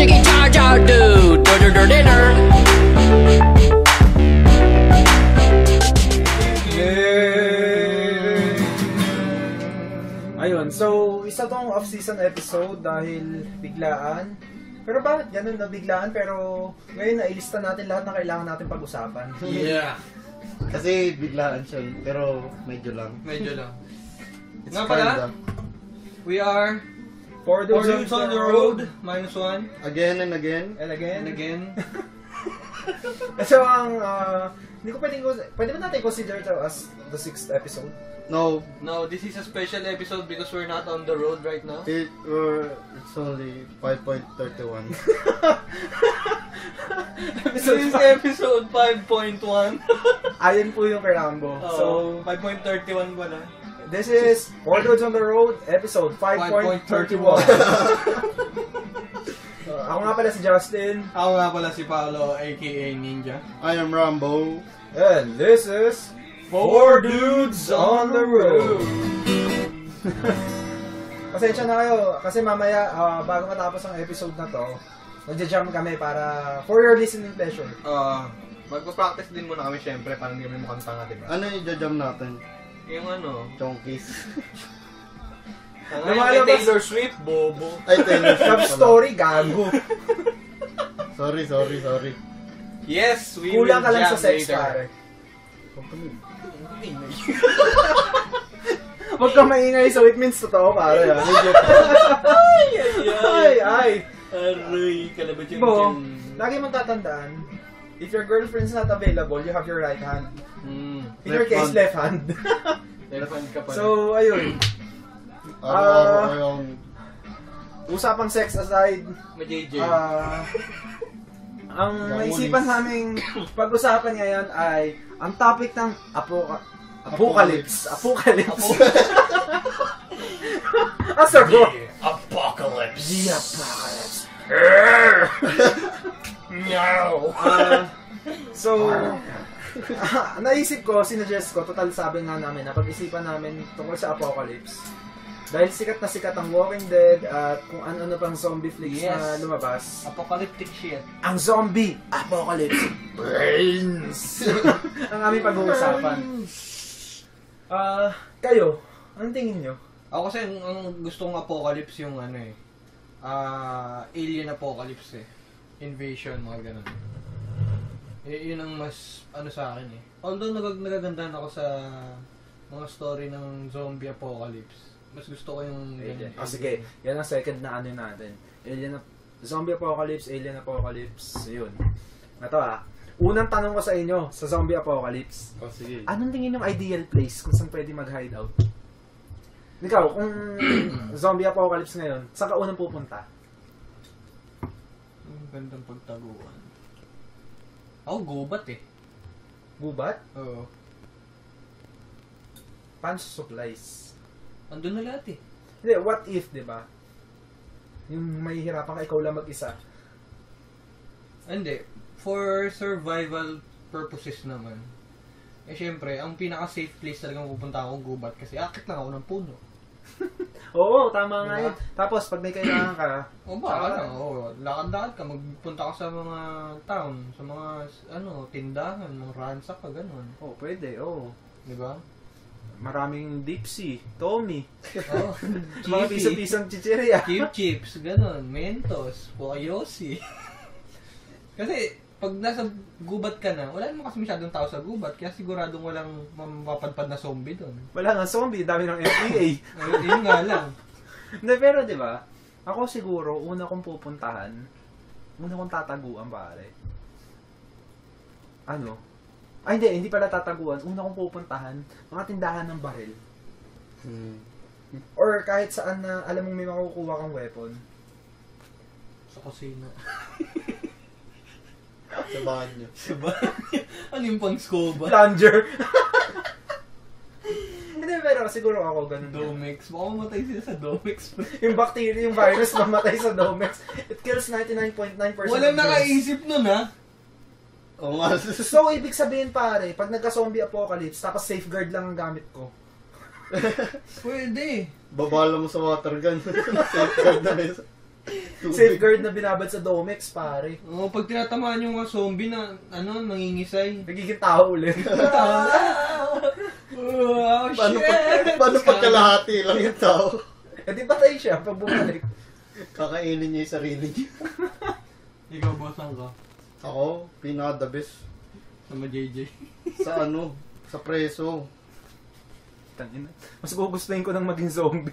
taking charge out, dude. Dinner. Ayun, so isa tong off-season episode dahil biglaan. Pero bakit ganun na biglaan? Pero ngayon nailista natin lahat na kailangan natin pag-usapan. Yeah. Kasi biglaan siya, pero medyo lang. Medyo lang. It's Nga pala, kinda. we are For Four Dudes on the Road, -1. Again and again. And again. And again. So ang, hindi ko pwede ba natin consider ito as the 6th episode? No, No, this is a special episode because we're not on the road right now. it's only 5.31. This is episode 5.1. Ayon po yung kay Rambo. So, 5.31 ba na? this is Four Dudes on the Road, episode 5.31. Ako nga pala si Justin. Ako nga pala si Paolo, aka Ninja. I am Rambo. And this is Four Dudes on the Road. Pasensya na kayo, kasi mamaya, bago matapos ang episode na to, nagja-jam kami para for your listening pleasure. Magpa-practice din muna kami syempre para hindi kami mukhang tanga, diba? Ano yung jam natin? Yung ano? Chonkies. Kay Taylor Swift, bobo. Ay, Taylor Swift Love pala. story, gago. Sorry. Yes, we Kulang will ka lang jam sa sex, later. pare. Huwag ka maingay, so it means totoo, pare. Legit. Ay. Aray, kalabat yung Bo, lagi mong tatandaan, if your girlfriend's not available, you have your right hand. In your case, left hand. Telephone ka pa. So, ayun. Araw-araw yung... Usapang sex aside, May JJ. ang naisipan naming pag-usapan ngayon ay ang topic ng Apocalypse. Asa bro? Apocalypse. The Apocalypse. No. So, naisip ko, sinuggest ko, total sabi nga namin, napag-isipan namin tungkol sa Apocalypse. Dahil sikat na sikat ang Walking Dead at kung ano-ano pang zombie flicks na lumabas. Apocalyptic shit. Ang zombie apocalypse brains ang aming pag-uusapan. Kayo, anong tingin nyo? Ako kasi ang gustong apocalypse yung ano alien apocalypse invasion, mga ganun. Yun ang mas ano sa akin Although nagagandahan ako sa mga story ng zombie apocalypse, mas gusto ko yung ganun. Sige, yan ang second na ano natin. Zombie apocalypse, alien apocalypse, yun. Ito unang tanong ko sa inyo, sa zombie apocalypse. Sige. Anong tingin yung ideal place kung saan pwede mag-hideout? Ikaw, kung zombie apocalypse ngayon, saan ka unang pupunta? Ang gandang pagtaguan. Ako, gubat Gubat? Oo. Paano sa supplies? Andun na lahat Hindi, what if, di ba? Yung mahihirapan ka, ikaw lang mag-isa. Hindi. For survival purposes naman. Syempre, ang pinaka-safe place talagang pupunta ako gubat kasi akit lang ako ng puno. Oo, tama nga yun. Tapos, pag may kailangan ka, lakad-lakad ka, magpunta ka sa mga town, sa mga, tindahan, mga ransak ka, gano'n. pwede, Di ba? Maraming Dipsy, Tommy, Oo. mga piso-pisong chichirya. Cube chips, gano'n, Mentos, Poyosi. Kasi, pag nasa gubat ka na, wala naman kasi masyadong tao sa gubat, kaya siguradong walang mapapadpad na zombie doon. Wala nga zombie, dami ng FDA. Yun nga lang. Hindi, pero di ba? Ako siguro, una kong pupuntahan, una kong tataguan, pare. Ay, hindi pala tataguan. Una kong pupuntahan, mga tindahan ng baril. Or kahit saan na, alam mong may makukuha kang weapon. Sa kusina. Sa banyo. Ano yung pang scuba? Plunger. Hindi, pero siguro ako ganun. Domex. Baka mamatay sila sa Domex. Yung bacteria, yung virus mamatay sa Domex. It kills 99.9% Walang nakaisip nun Oo nga. So, ibig sabihin pare, pag nagka-zombie apocalypse, tapos safeguard lang ang gamit ko. Pwede. Babala mo sa water gun. Safeguard na rin. Safeguard na binabad sa Domex, pare. Oo, pag tinatamaan yung mga zombie na, nangingisay. Nagiging tao ulit. Oh, Paano pagkalahati lang yung tao? Eh di patay siya pag bumalik. Kakainin niya yung sarili niya. Ikaw, bossang ka. Ako, pinaka-the best. Sama JJ. Sa preso. Tangina. Mas gugustuhin ko nang maging zombie.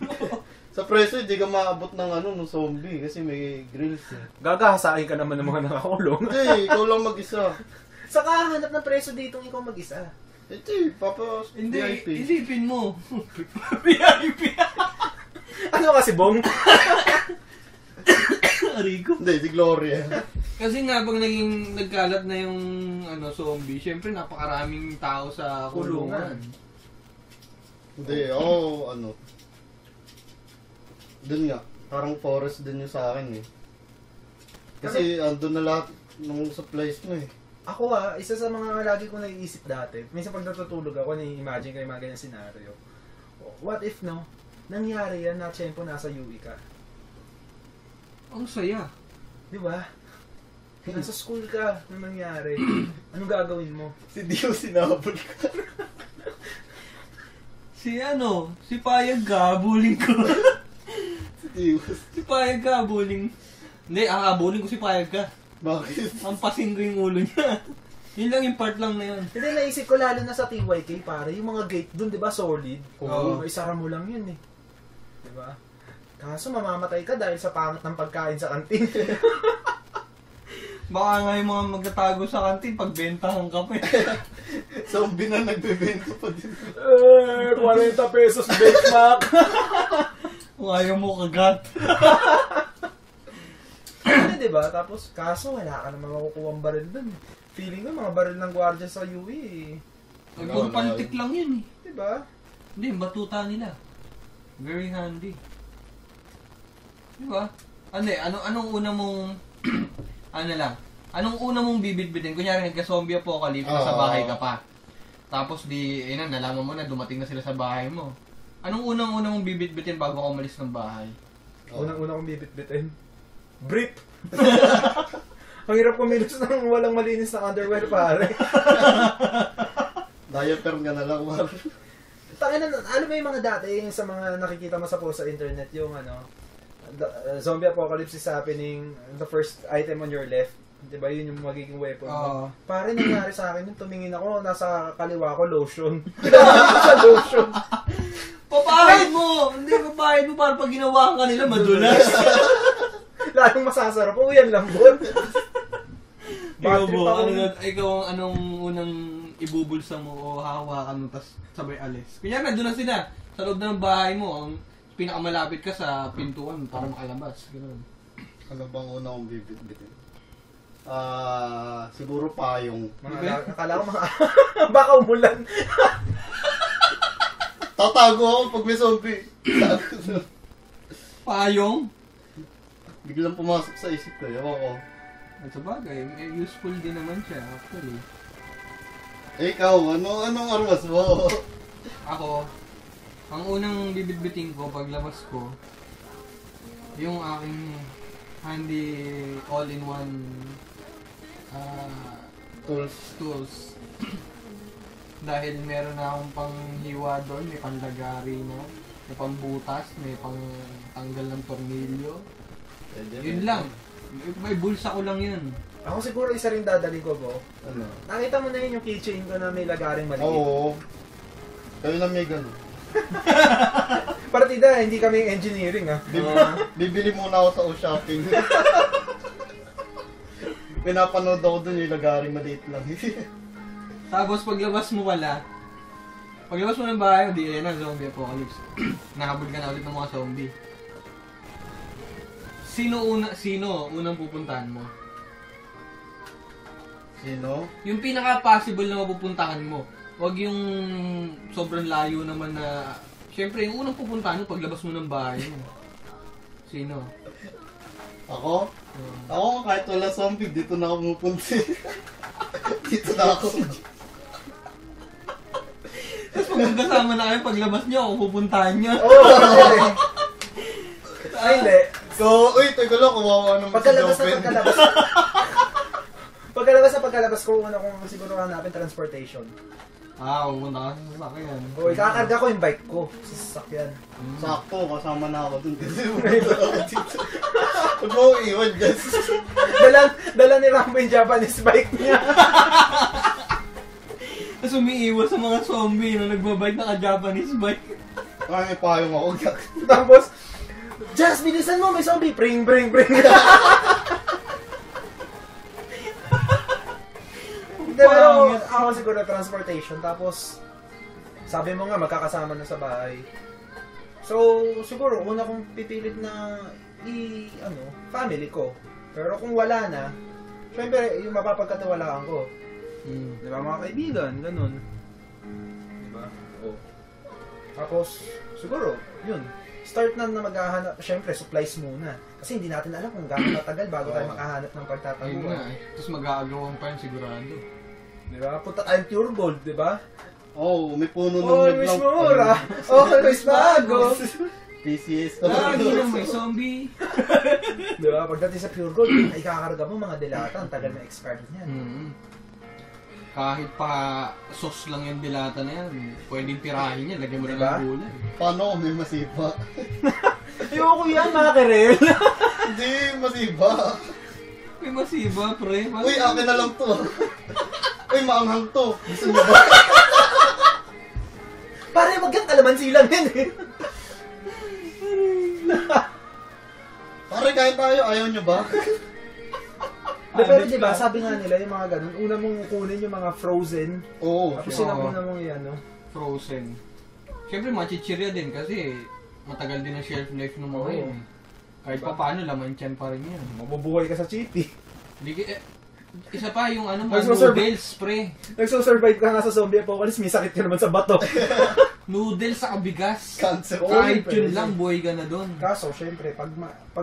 Sa preso, hindi ka maabot ng ng zombie kasi may grills eh. Gagahasain ka naman ng mga nakakulong. Hindi, ikaw lang mag-isa. Saka hanap ng preso dito ikaw mag-isa. Hindi, Hindi, VIP. isipin mo. VIP. Ano kasi, Bong? Arigo. Hindi, si Gloria. Kasi nga, pag nagkalat na yung zombie, syempre napakaraming tao sa kulungan. Hindi, dun nga, parang forest din yung sa akin eh. Kasi andun na lahat ng supplies mo eh. Ako isa sa mga lagi ko naiisip dati, minsan pag natutulog ako, nai-imagine ko yung mga ganyan scenario. What if nangyari yan na tiyempo nasa UE ka? Ang saya. Di ba? Nasa school ka nung nangyari. Anong gagawin mo? Si Dio sinabol ka. Si Payag ka, bullying ko. Si Dio. Si Payag ka, bullying. Hindi, bullying ko si Payag ka. Bakit? Ampasin ko yung ulo niya. Yun lang yung part lang na yun. Hindi, naisip ko lalo na sa TYK, pare, yung mga gate dun, di ba, solid? Oo. Isara mo lang yun eh. Di ba? Kaso mamamatay ka dahil sa pangit ng pagkain sa kantin. Baka nga yung mga magtatago sa kantin, pagbentahan ka pa eh. Zombie na nagbebenta pa din. 40 pesos benchmark. Kung ayaw mo kagat. Di ba? Tapos, kaso wala ka naman makukuha baril dun. Feeling ko, mga baril ng gwardiya sa UE eh. Puro pantik lang yun eh. Di ba? Hindi, batuta nila. Very handy. Di ba? Anong una mong... Anong una mong bibitbitin? Kunyari, nagka-zombie apocalypse, nasa bahay ka pa. Tapos nalaman mo na dumating na sila sa bahay mo. Anong unang mong bibitbitin bago ka umalis ng bahay? Unang-una kong bibit-bitin. Brief! Ang hirap kumilos ng walang malinis na underwear, pare. Diaper ka na lang, Mar. Tangina, alam mo yung mga dati, yung sa mga nakikita mo sa post sa internet, yung zombie apocalypse is happening, the first item on your left. Diba, yun yung magiging weapon mo. Pare, nangyari sa akin yung tumingin ako, nasa kaliwa ko, lotion. Sa lotion. Papahid mo! Hindi, papahid mo para pag ginawa ka nila, madulas. Lalong masasarap. Yan lang, Bon. Ikaw anong unang ibubulsa mo o hahawakan mo tas sabay alis? Kanya nandun na sila. Sa loob na ng bahay mo, ang pinakamalapit ka sa pintuan para makalabas. Ganoon. Ano bang una kong bibit-bitin? Siguro payong. Akala ko baka umulan. Tatago ako pag may zombie. Payong? Biglang pumasok sa isip ko. Ewan ko. At sa bagay, useful din naman siya actually. Ikaw, anong armas mo? Ako, ang unang bibitbitin ko paglabas ko, yung aking handy all-in-one tools. Dahil meron na akong panghiwa doon, may panglagari na, may pangbutas, may pangtanggal ng tornilyo. Yun lang. May bulsa ko lang yun. Ako siguro isa rin dadali ko, Bo. Ano? Nakita mo na yun yung keychain ko na may lagaring maliit. Oo. Kayo na may gano'n. Partida, hindi kami engineering Bibili muna ako sa O-Shopping. Pinapanood ako dun yung lagaring maliit lang. Tapos paglabas mo ng bahay, di na zombie apocalypse. Nahabol ka na ulit ng mga zombie. Sino unang pupuntahan mo? Sino? Yung pinaka-possible na mapupuntahan mo. Huwag yung sobrang layo naman na... Siyempre, yung unang pupuntahan mo paglabas mo ng bahay mo. Sino? Ako? Ako kahit wala zombie, dito na ako pupunta. Dito na ako. Tapos pag magkasama na kayo, paglabas niyo, ako pupuntahan niyo. Oo, ay, hindi. So, uy, teka lang, kumawa naman Pagkalabas si na Joven. pagkalabas ko, una kong siguro hanapin transportation. Pumunta ka sa sasakyan. O, ikakarga ko yung bike ko sa sasakyan. Sakto, kasama na ako dun kasi pumunta ako dito. Huwag mo iwan, Jess. Dala ni Rambo yung Japanese bike niya. Tapos umiiwas sa mga zombie na nagbabike naka-Japanese bike. Parang may payong ako. Tapos, Jazz, bilisan mo, may zombie. Bring. Hindi, pero ako siguro transportation. Tapos, sabi mo nga, magkakasama na sa bahay. So, siguro, una kong pipilit na family ko. Pero kung wala na, syempre, yung mapapagkatiwalaan ko. Di ba, mga kaibigan, ganun. Di ba? Oo. Tapos, siguro, yun. Start na maghahanap, syempre, supplies muna. Kasi hindi natin alam kung gaano matagal bago tayo makahanap ng Ayun pagtataguan. nga eh. Tapos mag-aagawan pa yun sigurado. Di ba? Punta tayong Pure Gold, di ba? Oo, may puno ng Always mura, always bago. PCS. Lagi na may zombie. Di ba? Pagdating sa Pure Gold, ikakarga mo mga delata, ang tagal na expired niyan. Kahit pa sauce lang yung dilata na yan, pwedeng tirahin yan, lagyan mo na Diba? ng gulay. Paano kung may masipa? Ayoko yan, mga kerel. Hindi, masipa. May masiba, pre. Uy, akin na lang to. Uy, maanghang to. Gusto niyo ba? Pare, wag yung kalamansi lang yan eh. Pare, kain tayo. Ayaw niyo ba? Pero diba, sabi nga nila yung mga ganun, una mong kunin yung mga frozen, Oo. tapos sure. una mong yan, no? Frozen. Siyempre, machichirya din kasi matagal din ang shelf life ng mga Oo. yun. Kahit pa paano, laman tiyan pa rin yan. Mabubuhay ka sa chippy. Isa pa yung ano, mga Nagsusurvive. noodles, pre. Nagsusurvive ka nga sa zombie apocalypse, may sakit ka naman sa bato. Noodles sa kabigas. Cancer. Kahit Oo, yun pwede. lang, buhay ka na doon. Kaso, syempre, pag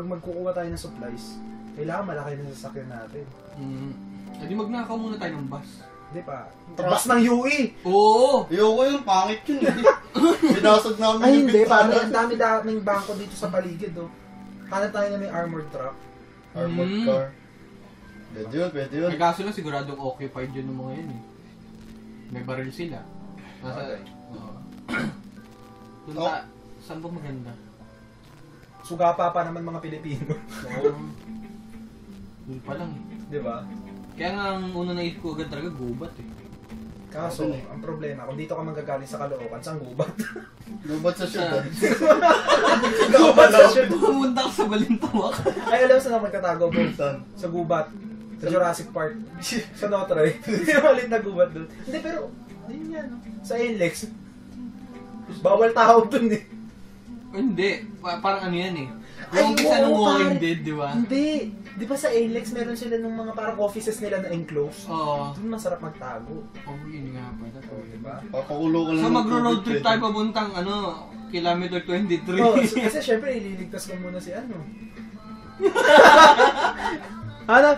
magkukuha tayo ng supplies, kailangan malaki na sasakyan natin. Edi magnakaw muna tayo ng bus. Di ba? Bus ng UE! Oo! Ayoko yung pangit yun eh. Binasag namin Ay, yung hindi. bintana. Parang ang dami-daming bangko dito sa paligid, oh. Hanap tayo na may armored truck. Armored car. Pwede yun, pwede yun. May kaso lang siguradong occupied yun ng mga yun eh. May baril sila. Nasa... Okay. Oo. Oh. Saan ba maganda? Sugapa pa naman mga Pilipino. Oo. Doon pa lang eh. Di ba? Kaya nga ang una naisip ko agad talaga gubat eh. Kaso, Ano eh? ang problema, kung dito ka manggagaling sa Caloocan, saan gubat? Lubat sa syudad. Gubat sa shoot. Pumunta ka sa Balintawak. Ay, alam mo saan ako magkatago po? Saan? Sa gubat. Sa Jurassic Park. Sa Notre. Hindi malit na gubat doon. Hindi, pero, ayun yan. Sa NLEX. Bawal tao doon eh. Hindi. Parang ano yan eh. Ay, Yung umpisa ng oo, Walking pare. Dead, di ba? Hindi. Di ba sa NLEX meron sila ng mga parang offices nila na enclosed? Oo. Doon masarap magtago. Oh, yun nga pala. Diba? Papakulo ka lang. So ng magro-road tubig, trip pwede. tayo papuntang ano, kilometer 23. Oh, kasi syempre ililigtas ko muna si ano. Ano?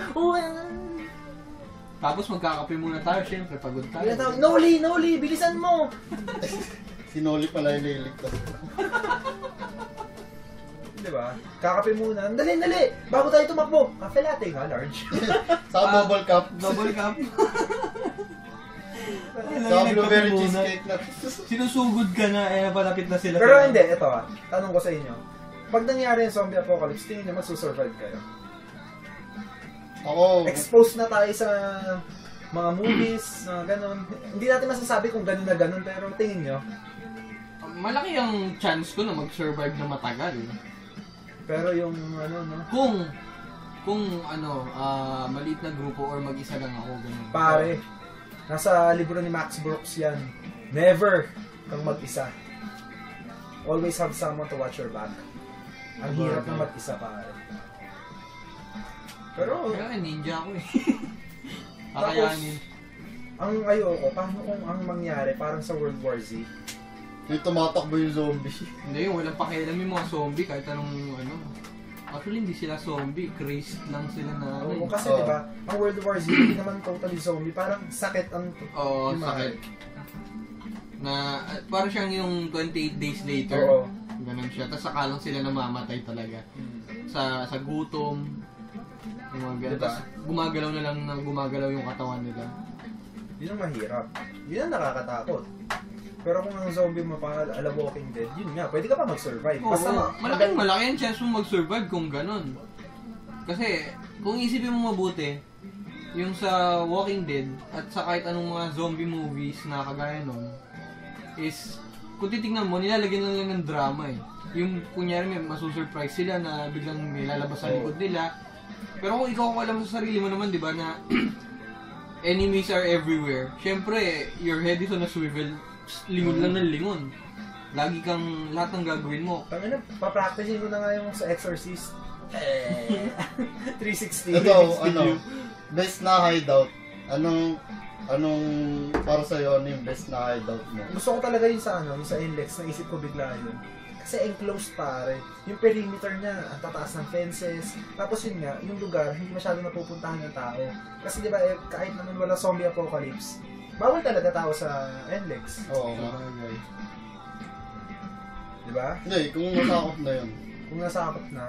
Tapos magkakape muna tayo, syempre, pagod tayo. Noli, bilisan mo! Sinoli pala yung liligtas. Di ba? Kakape muna. Dali! Bago tayo tumakbo. Cafe latte nga, large. Sa bubble cup. Double cup. Sa blueberry cheesecake na. Sinusugod ka na, eh, palapit na sila. Pero hindi, ito tanong ko sa inyo. Pag nangyari yung zombie apocalypse, tingin nyo magsusurvive kayo? Ako, Exposed na tayo sa mga movies, ganun. Hindi natin masasabi kung ganun na ganun, pero tingin nyo. Malaki ang chance ko na mag-survive na matagal. Pero yung ano, no? Kung ano, maliit na grupo or mag-isa lang ako, ganun. Pare, nasa libro ni Max Brooks yan. Never kang mag-isa. Always have someone to watch your back. Ang hirap na mag-isa, pare. Pero, Kaya ninja ako eh. Tapos, Kakayanin. ang ayoko, paano kung ang mangyari, parang sa World War Z? yung tumatakbo yung zombie. Hindi, walang pakialam yung mga zombie kahit anong ano. Actually, hindi sila zombie. Crazed lang sila na ano. Oo, kasi Oo. diba, ang World War Z, hindi naman totally zombie, parang sakit ang Oo, yung sakit. Na, parang siyang yung 28 days later. Oo. Ganun siya. Tapos saka lang sila namamatay talaga. sa gutom. Yung mga ganun. Diba? Tapos gumagalaw na lang ng gumagalaw yung katawan nila. Yun ang mahirap. Yun ang nakakatakot. Pero kung ang zombie mo pa ala Walking Dead, yun nga, pwede ka pa mag-survive. Basta malaki ang chance mo mag-survive kung ganun. Kasi, kung isipin mo mabuti, yung sa Walking Dead at sa kahit anong mga zombie movies na kagaya nun, is, kung titignan mo, nilalagyan lang ng drama eh. Yung, kunyari may masusurprise sila na biglang may lalabas sa likod nila. Pero kung ikaw alam sa sarili mo naman, di ba, na enemies are everywhere. Syempre, your head is on a swivel, lingon lang ng lingon. Lagi kang, lahat ng gagawin mo. Tangina, papracticing ko na nga yung sa Exorcist. 360. Ito, best na hideout. Anong para sa'yo, ano yung best na hideout mo? Gusto ko talaga yung sa yung sa Inlex, naisip ko bigla yun. Kasi enclosed pare. Yung perimeter niya, ang tataas ng fences. Tapos yun nga, yung lugar, hindi masyado napupuntahan ng tao. Kasi di ba, kahit naman wala zombie apocalypse, bawal talaga tao sa Inlex. Oo nga. Di ba? Hindi, kung nasakop na yun. Kung nasakop na,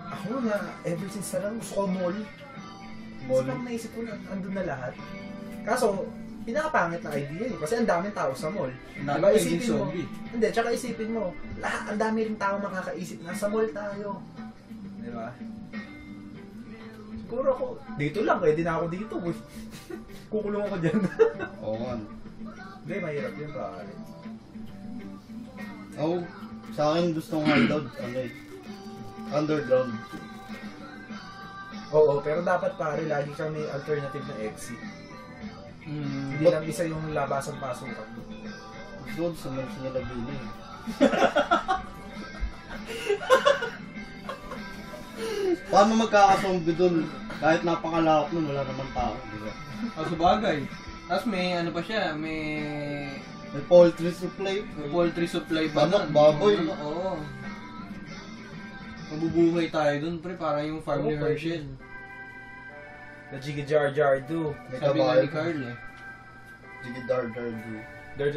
ako na, ever since na lang, gusto ko mall. Kasi lang naisip ko na andun na lahat. Kaso, pinakapangit na idea yun. Kasi ang daming tao sa mall. Diba, isipin mo, hindi, tsaka isipin mo, ang dami rin tao makakaisip na sa mall tayo. Diba? Siguro ako, dito lang, pwede na ako dito. Kukulong ako dyan. Oo nga. Hindi, mahirap yun pare. Ako, sa akin gustong hideout, underground. Oo, pero dapat pare, lagi kang may alternative na exit. Hindi lang isa yung labasan pasukan. Gusto ko sa mga sinalabini. Paano magkakazombie dun? Kahit napakalawak nun, wala naman tao, di ba? Sa bagay. Tapos may ano pa siya, may poultry supply. May poultry supply pa. Manok, baboy. Oo. Mabubuhay tayo dun, pre, para yung farm ni Herschel. The Jiggy Jar Jar Do. Sabi nga ni Carl eh. Jiggy Dar Dar Do. Der.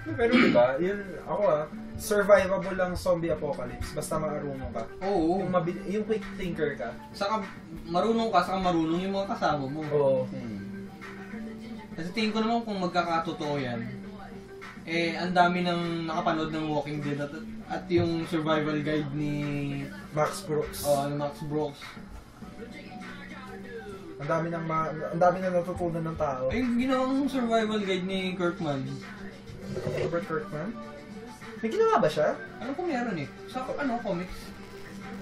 Pero diba, yun, ako survivable lang zombie apocalypse, basta marunong ka. Oo. Yung quick thinker ka. Saka marunong ka, saka marunong yung mga kasama mo. Oo. Kasi tingin ko naman kung magkakatotoo yan, ang dami nang nakapanood ng Walking Dead at yung survival guide ni Max Brooks. Max Brooks. Ang dami nang natutunan ng tao. Yung ginawang survival guide ni Kirkman. Robert Kirkman? May ginawa ba siya? Ano kung meron eh? Sa comics?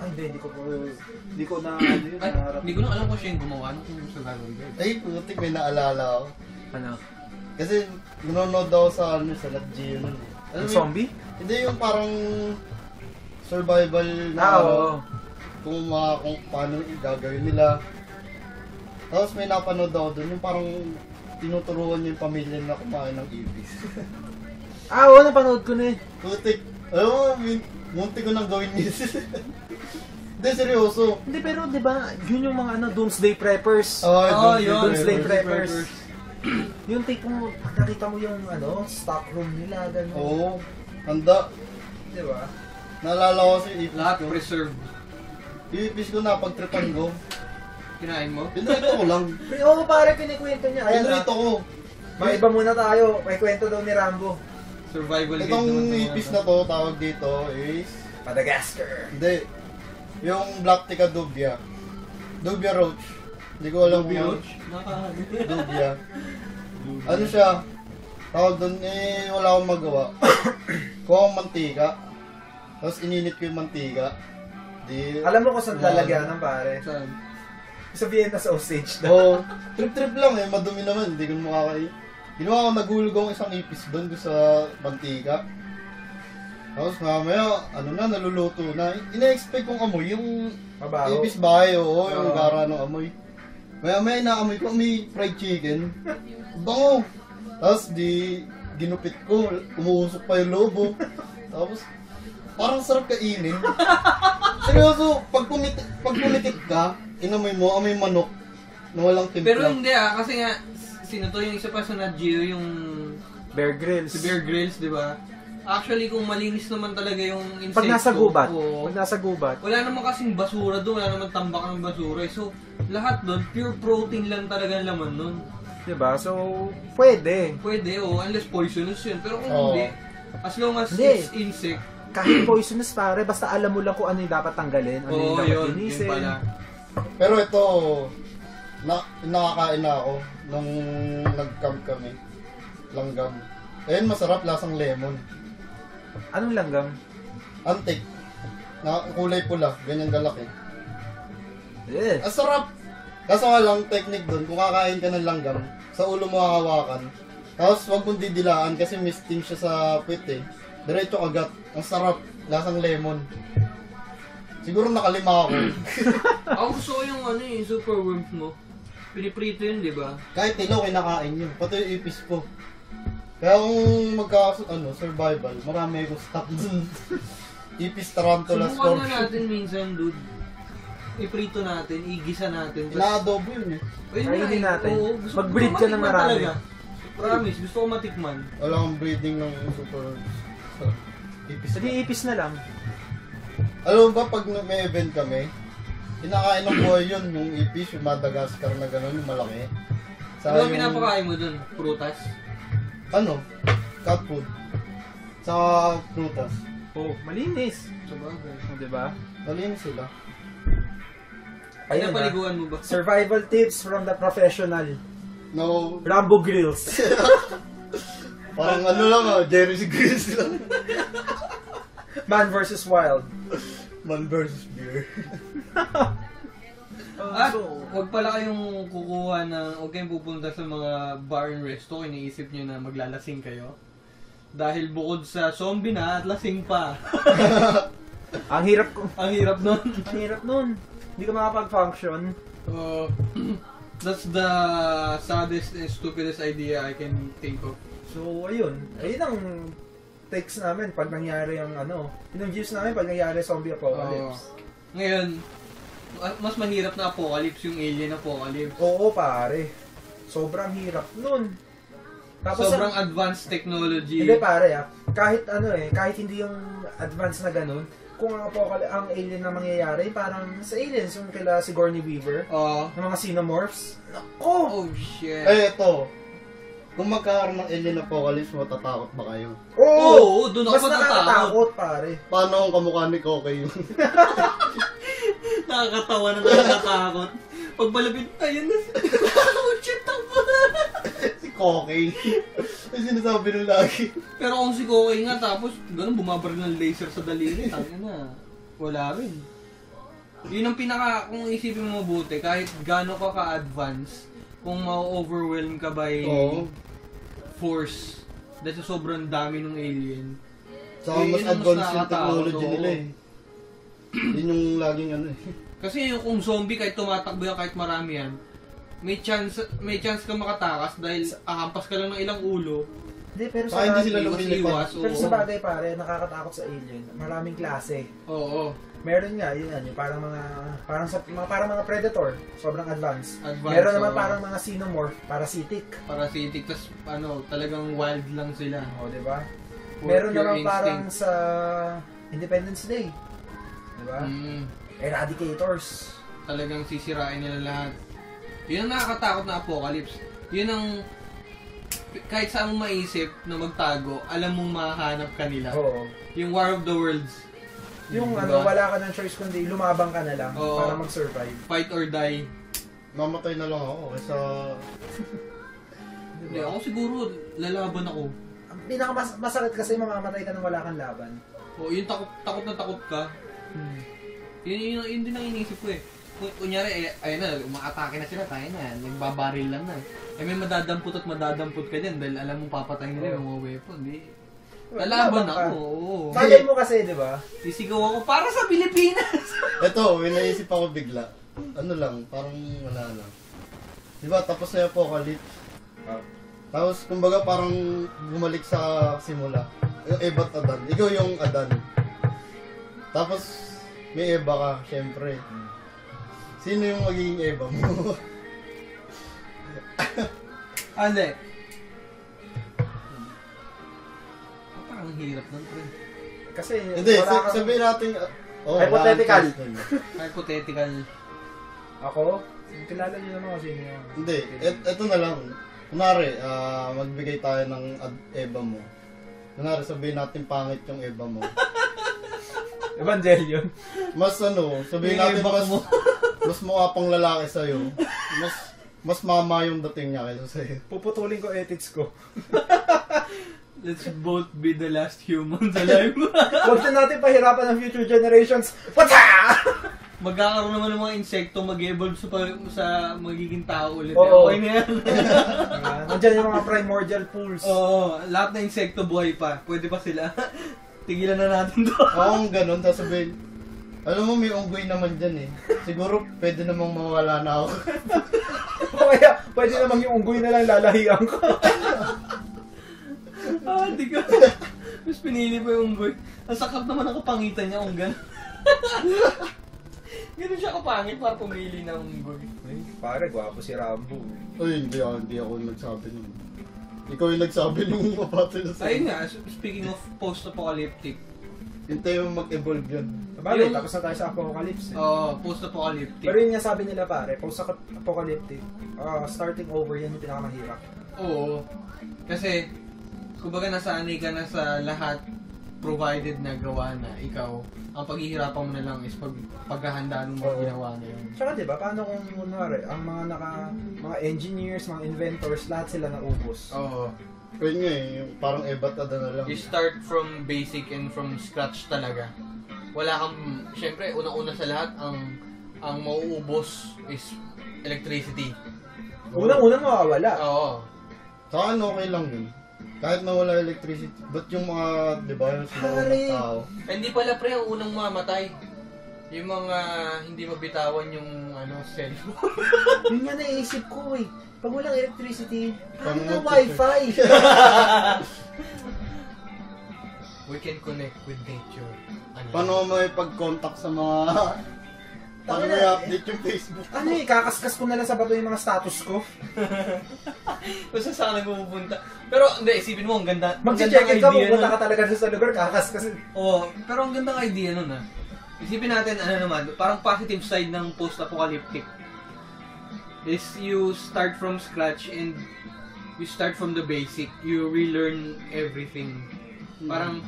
Ay, hindi ko na Hindi ko na alam kung siya yung gumawa ng survival guide. Ay, putik, may naalala ako. Ano? Kasi nanonood ako sa Nat Geo nun. Yung zombie? Hindi, yung parang survival na oo. kung paano gagawin nila. Tapos may napanood ako dun, yung parang tinuturuan niya yung pamilya na kumain ng ibis. Oo, napanood ko na eh. Putik, munti ko nang gawin yun. Hindi, seryoso. Hindi, pero di ba yun yung mga Doomsday Preppers. Yun. Doomsday Preppers. Yung take mo, nakita mo yung stock room nila, gano'n. Oo, handa. Di ba? Naalala ko si ipis Lahat ko. preserved. Yung ipis ko na pagtripan ko. Kinain mo? Pinrito ko lang. Oo, pare, kinikwento niya. Ayan Pinrito ko. Maiba muna tayo. May kwento daw ni Rambo. Survival guide Itong naman ipis na to, tawag dito is... Madagascar. Hindi. Yung Black Tica Dubia. Dubia Roach. Hindi ko alam Dubia kung Roach? Dubia. Ano siya? Tawag doon, wala akong magawa. Kuha akong mantika. Tapos ininit ko yung mantika. Alam mo kung saan lalagyan ng pare? Saan? Sa Vienna sausage na. Oo. Trip-trip lang madumi naman. Hindi ko makakain. Ginawa ko, nagulog akong isang ipis doon sa mantika. Tapos mamaya, naluluto na. Ina-expect kong amoy yung Mabaho. ipis bahay, yung gara ng amoy. Maya inaamoy ko, may fried chicken. Bango! Tapos ginupit ko, umuusok pa yung lobo. Tapos, parang sarap kainin. Seryoso, pag pumitik ka, inamoy mo, amoy manok na walang timpla. Pero hindi kasi nga, sino to yung isa pa sa Nat Geo yung Bear Grylls. Si Bear Grylls, di ba? Actually, kung malinis naman talaga yung insekto. Pag nasa gubat. Oo. Pag nasa gubat. Wala naman kasing basura doon. Wala naman tambak ng basura. So, lahat doon, pure protein lang talaga ang laman nun. Diba? So, pwede. Pwede, unless poisonous yun. Pero kung Oo. hindi, as long as Hindi. it's insect, Kahit poisonous pare, basta alam mo lang kung ano yung dapat tanggalin, ano yung oo, dapat yun linisin. pala. Pero ito, nakakain na ako nung nag-camp kami. Langgam. Ayun, masarap, lasang lemon. Anong langgam? Antik. Na kulay pula, ganyan galaki. Eh. Ang sarap! Kaso nga lang, technique dun, kung kakain ka ng langgam, sa ulo mo hahawakan. Tapos wag mong didilaan kasi may sting siya sa puwit eh. Diretso kagat. Ang sarap, lasang lemon. Siguro nakalima ako. Ako gusto ko yung super worms mo. Piniprito yun, di ba? Kahit ilaw, kinakain yun. Pati yung ipis ko. Kaya kung survival, marami akong stock dun. Ipis, tarantula, Subukan na scorpion. natin minsan, dude. Iprito natin, igisa natin. Ina-adobo yun eh. Kainin natin. Oo, gusto ko Mag-breed ka ng matikman marami. talaga. Promise, gusto ko matikman. Wala akong breeding ng super... ipis. Hindi ipis na lang. Alam mo ba, pag may event kami, kinakain ng buhay yun, yung ipis, yung Madagascar na gano'n, yung malaki. Ano ang pinapakain mo dun? Prutas? Ano? Cat food. Sa prutas. Oh, malinis. Sabagay. Oh, diba? Malinis sila. Ayun na. Pinapaliguan mo ba? Survival tips from the professional. No, Rambo Grills. parang ano lang Jerry's Grills lang. Man versus Wild. Man versus beer. At huwag pala kayong kukuha huwag kayong pupunta sa mga bar and resto, iniisip nyo na maglalasing kayo. Dahil bukod sa zombie na at lasing pa. Ang hirap ko. Ang hirap nun. Ang hirap nun. Hindi ka makapag-function. That's the saddest and stupidest idea I can think of. So, ayun. Ayun ang takes namin pag nangyari yung yun ang views namin pag nangyari zombie apocalypse. Ngayon, mas mahirap na apocalypse yung alien apocalypse. Oo, pare. Sobrang hirap nun. Tapos Sobrang advanced technology. Hindi pare kahit kahit hindi yung advanced na ganun, kung ang alien na mangyayari, parang sa aliens, yung kila Sigourney Weaver, ng mga xenomorphs. Oh shit. Eto. Kung magkakaroon ng alien apocalypse, matatakot ba kayo? Oo, doon ako mas nakakatakot, pare. Paano ang kamukha ni Koke yun? Nakakatawa na nakakatakot. Pag malapit, ayun na. Oh shit, tama. Si Koke. Ay sinasabi nung lagi. Pero kung si Koke nga, tapos ganun bumabaril ng laser sa daliri, tangin na. Wala rin. Yun ang kung isipin mo mabuti, kahit gaano ka ka-advance, kung ma-overwhelm ka by force, dahil sa sobrang dami ng alien. Saka mas advanced yung technology nila eh. Yun yung laging Kasi yung kung zombie, kahit tumatakbo yan, kahit marami yan, may chance ka makatakas dahil ahampas ka lang ng ilang ulo. Hindi, pero Saka hindi sila iwas, lumilipad. pero sa bagay pare, nakakatakot sa alien. Maraming klase. Oo. Meron nga, yung parang mga predator, sobrang advanced. Advanced, Meron naman oo. parang mga xenomorph, parasitic. Parasitic, tas talagang wild lang sila. O, di ba? For Meron pure naman parang instinct. sa Independence Day. Di ba? Mm, Eradicators. talagang sisirain nila lahat. Yun ang nakakatakot na apocalypse. Yun ang kahit saan mo maisip na magtago, alam mong mahanap ka nila. Oo. Yung War of the Worlds. Yung Diba? wala ka ng choice kundi lumabang ka na lang Oo. para mag-survive. Fight or die. Mamatay na lang ako kaysa... Hindi, ako siguro lalaban ako. Ang pinakamasakit kasi mamamatay ka nang wala kang laban. O, yung takot na takot ka. Yun din ang iniisip ko eh. Kunyari, ayun na, umaatake na sila, tayo na, nagbabaril lang na. May madadampot at madadampot ka din dahil alam mong papatayin nila yung mga weapon. Lalaban ako, oo. Malay mo kasi, di ba? Sisigaw ako para sa Pilipinas! Ito, may naisip ako bigla. Ano lang, parang wala lang. Diba, tapos na yung apocalypse. Tapos, kumbaga parang bumalik sa simula. Yung Eva at Adan. Ikaw yung Adan. Tapos, may Eva ka, syempre. Sino yung magiging Eva mo? Ande. ang hirap nun, pre. Kasi, Hindi, sabihin natin, Hypothetical. Hypothetical. Ako? Kilala niyo naman kasi sino yun. Hindi, eto na lang. Kunwari, magbigay tayo ng EVA mo. Kunwari, sabihin natin pangit yung EVA mo. Evangelion. Mas sabihin Yung natin EVA mo. mas mukha pang lalaki sa'yo. Mas mama yung dating niya kaysa sa'yo. Puputulin ko ethics ko. Let's both be the last humans alive. Huwag na natin pahirapan ng future generations. What's Magkakaroon naman ng mga insekto mag-evolve sa magiging tao ulit. Oo. Okay na yan. Nandiyan yung mga primordial pools. Oo, lahat ng insekto buhay pa. Pwede pa sila. Tigilan na natin to. Oo, ganun. Tapos sabihin, alam mo, may unggoy naman dyan eh. Siguro, pwede namang mawala na ako. O kaya, pwede namang yung unggoy na lang lalahian ko. Di ka. Mas pinili pa yung unggoy. Ang sakap naman ang kapangitan niya kung gano'n. Ganun siya kapangit para pumili ng unggoy. Ay, pare, gwapo si Rambo. Uy, hindi ako nagsabi nun. Ikaw yung nagsabi nung mapatay na sa'yo. Ayun nga, speaking of post-apocalyptic. Hintay mo mag-evolve yan. Bagay, Yung- tapos na tayo sa apocalypse. Eh. Post-apocalyptic. Pero yun nga sabi nila pare, post-apocalyptic, starting over yan yung pinakamahirap. Oo. Kasi, kumbaga nasanay ka na sa lahat provided na gawa na ikaw. Ang paghihirapan mo na lang is paghahanda ng mga Oo. ginawa na yun. Tsaka diba, paano kung kunwari, ang mga engineers, mga inventors, lahat sila naubos. Oo. Yun nga eh, yung parang ebatada na lang. You start from basic and from scratch talaga. Wala kang, syempre, unang-una sa lahat, ang mauubos is electricity. Unang-unang mawawala. Oo. Saan okay lang yun. Kahit nawala electricity, ba't yung mga, di ba, yung sila Pare. unang tao? Hindi pala pre ang unang mamatay. Yung mga hindi mabitawan yung cellphone. Yun nga naisip ko eh. Pag walang electricity, paano Paano na wifi? We can connect with nature. Paano mo may pag-contact sa mga... Paano mo i-update yung Facebook? Ano eh, kakaskas ko na lang sa bato yung mga status ko. Kung saan nagpupunta. Pero hindi, isipin mo, ang ganda. Mag-check-in ka, idea pupunta nun. ka talaga sa lugar, kakaskas. Oo, pero ang gandang idea nun Isipin natin, parang positive side ng post-apocalyptic. Is you start from scratch and you start from the basic. You relearn everything. Parang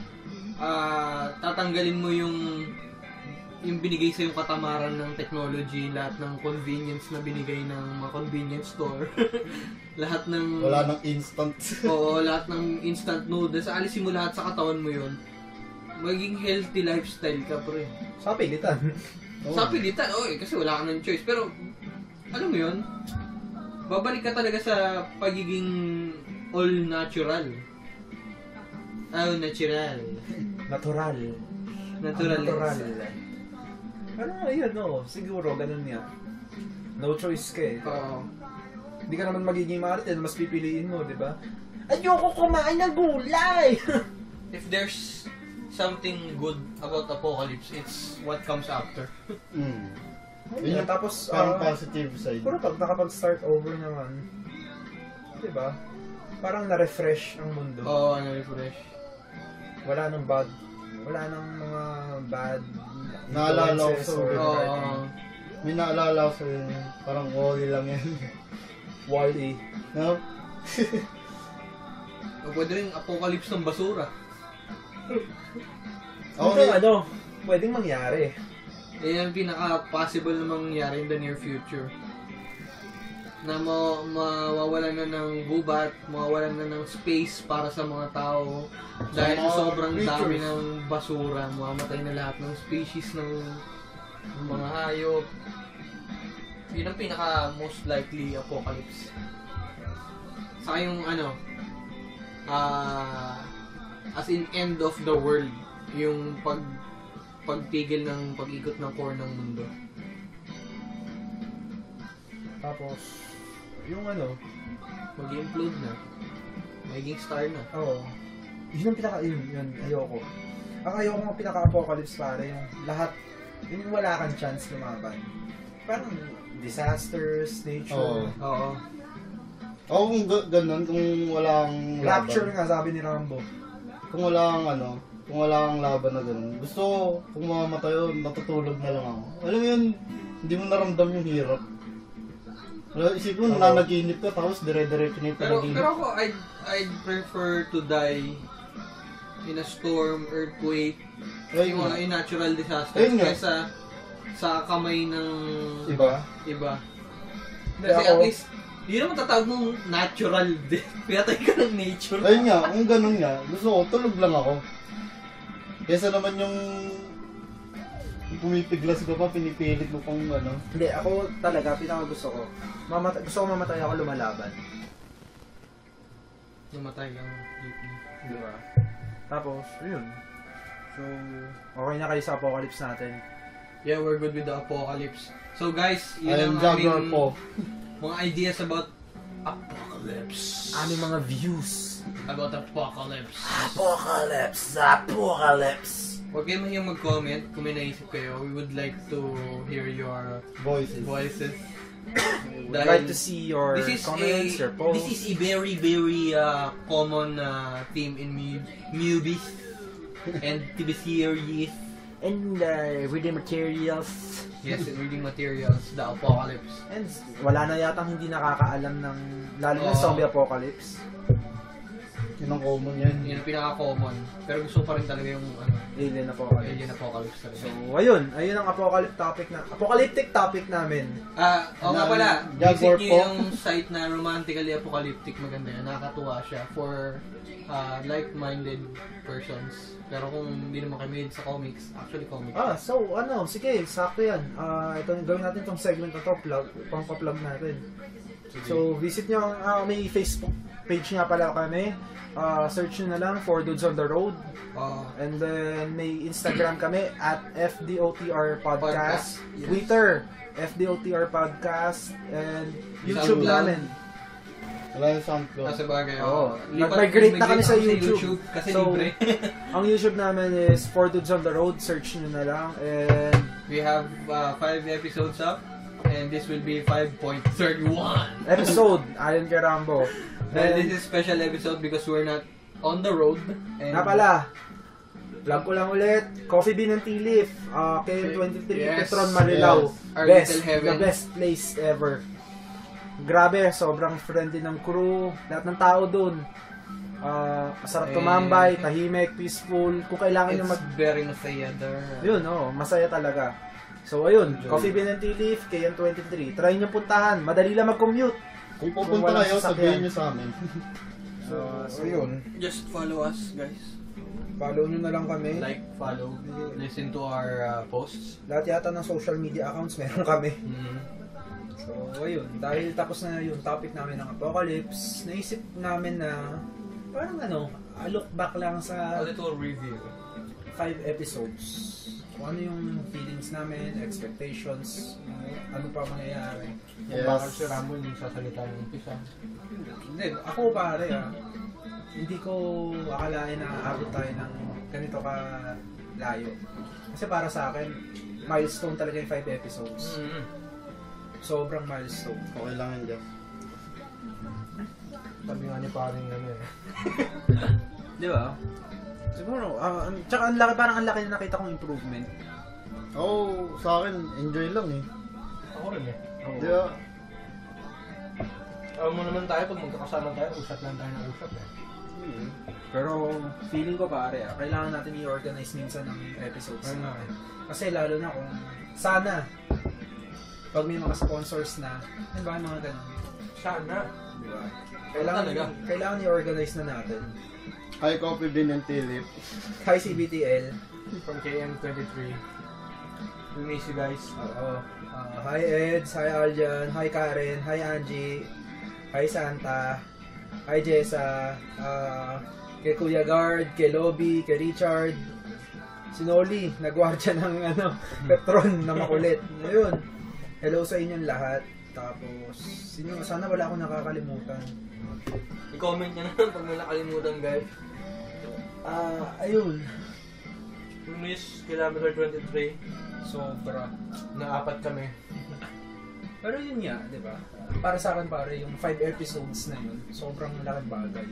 tatanggalin mo yung binigay sa yung katamaran ng technology, lahat ng convenience na binigay ng mga convenience store. Lahat ng Wala nang instant. Oo, lahat ng instant noodles. Alisin mo lahat sa katawan mo 'yon. Maging healthy lifestyle ka, pre. Sa pilitan. Sa pilitan, kasi wala ka ng choice. Pero, alam mo 'yon? Babalik ka talaga sa pagiging all natural. Natural. Natural. Natural. Natural. Pero yun, siguro, ganun nga. No choice ka eh. Oo. Hindi ka naman magiging Martin, mas pipiliin mo, di ba? Ayoko kumain ng gulay! If there's something good about apocalypse, it's what comes after. Yun, tapos, Parang positive side. puro pag nakapag-start over naman, di ba? Parang na-refresh ang mundo. Oo, refresh. Wala nang bad, wala nang mga bad Naalala ko influences sa- or Oo. May naalala ko sa parang Wally lang yan. Wall-E. No? O pwede rin apocalypse ng basura. Ako Ito, pwedeng mangyari. Yan ang pinaka-possible na mangyari in the near future. Na mawawalan na ng gubat, mawawalan na ng space para sa mga tao. Dahil mga sobrang dami creatures. ng basura, mamamatay na lahat ng species ng mga hayop. Yun ang pinaka-most likely apocalypse. Saka yung as in end of the world, yung pagtigil ng pag-ikot ng core ng mundo. Tapos, yung Mag-implode na. Magiging star na. Oo. Yun ang yun, ayoko. Ang ayoko ng pinaka-apocalypse pare, yung lahat, yung wala kang chance lumaban. Parang disasters, nature. Oo. Ako kung ganun, kung walang Rapture nga, sabi ni Rambo. kung wala kang laban na ganun. Gusto ko, kung mamamatay yun, matutulog na lang ako. Alam mo yun, hindi mo naramdam yung hirap. Isipin mo, nanaginip ka, tapos dire-diretso na yung panaginip. Pero ako, I'd prefer to die in a storm, earthquake, yung mga natural disasters, kaysa sa kamay ng iba. Kasi at least, hindi naman tatawag ng natural death. Pinatay ka ng nature. Ayun nga, kung ganun nga, gusto ko, tulog lang ako. Kesa naman yung pumipiglas ka pa, pinipilit mo pang ano. Hindi, ako talaga, pinaka gusto ko. Gusto ko mamatay ako lumalaban. Namatay lang. Diba? Tapos, yun. So, okay na kayo sa apocalypse natin. Yeah, we're good with the apocalypse. So guys, yun I'm ang Jaguar aming po. mga ideas about apocalypse. Aming mga views. About apocalypse. Apocalypse. Huwag kayo mahiyang mag-comment kung may naisip kayo. We would like to hear your voices. We'd like to see your comments, your posts. This is a very, very common theme in movies and TV series. And reading materials. Yes, reading materials, the apocalypse. And wala na yatang hindi nakakaalam ng, lalo na zombie apocalypse. Yun ang common yan. Yun ang pinaka-common. Pero gusto pa rin talaga yung Alien apocalypse. alien apocalypse talaga. So, ayun ang apocalyptic topic namin. Oo nga pala, Jaguar visit nyo po. yung site na Romantically Apocalyptic, maganda yan. Nakakatuwa siya for like-minded persons. Pero kung hindi naman kayo mahilig sa comics, actually comics. So, sige, sakto yan. Ito, gawin natin itong segment na to, pang-plug natin. So, visit nyo may Facebook page nga pala kami. Search nyo na lang for Dudes on the Road. And then, may Instagram kami at FDOTR Podcast. Yes. Twitter, FDOTR Podcast. And YouTube namin. Wala yung SoundCloud. Kasi bagay, Nag-migrate na kami sa YouTube. Kasi So, libre. ang YouTube namin is For Dudes on the Road. Search nyo na lang. And We have 5 episodes up. And this will be 5.31. episode, ayon kay Rambo. And this is special episode because we're not on the road. And Nga pala, plug ko lang ulit, Coffee Bean and Tea Leaf, KM23, Yes. Petron Marilao. Yes. Our Best, little heaven. the best place ever. Grabe, sobrang friendly ng crew, lahat ng tao dun. Masarap tumambay, tahimik, peaceful. Kung kailangan nyo it's very masaya there. Yun, masaya talaga. So ayun, Coffee Bean and Tea Leaf, KM23. Try nyo puntahan, madali lang mag-commute. Kung pupunta walang kayo, sasakyan. sabihin nyo sa amin. So yun. Just follow us, guys. Follow nyo na lang kami. Like, follow, listen to our posts. Lahat yata ng social media accounts meron kami. Mm. So, ayun. Dahil tapos na yung topic namin ng Apocalypse, naisip namin na parang look back lang sa A little review. 5 episodes. Kung ano yung feelings namin, expectations, ano pa mangyayari. Kung bakit si Rambo hindi sasalita ng umpisa. Hindi, ako pare hindi ko akalain na aabot tayo ng ganito ka layo. Kasi para sa akin, milestone talaga yung 5 episodes. Mm-hmm. Sobrang milestone. Okay lang yun, Jeff. Sabi nga ni paring Di ba? Siguro, tsaka parang ang laki na nakita kong improvement. Sa akin, enjoy lang eh. Ako rin eh. Di ba? Alam mo naman tayo, pag magkakasama tayo, usap lang tayo ng usap eh. Pero feeling ko pare, kailangan natin i-organize minsan ng episodes natin. Kasi lalo na kung sana pag may mga sponsors na, yun ba yung mga ganun? Sana. Diba? Talaga. Kailangan i-organize na natin. Hi, Coffee Bean and Tea Leaf. Hi CBTL. From KM23. We miss you guys. Hi Eds, hi Aljan, hi Karen, hi Angie, hi Santa, hi Jessa, kay Kuya Guard, kay Lobby, kay Richard, si Noli, nagwardya ng Petron na makulit. Ayun. Hello sa inyong lahat. Tapos, sana wala akong nakakalimutan. I-comment nyo na pag may nakalimutan, guys. Ayun. We miss Kilometer 23. Sobra. Na-apat kami. Pero yun nga, di ba? Para sa akin pare, yung 5 episodes na yun, sobrang laking bagay.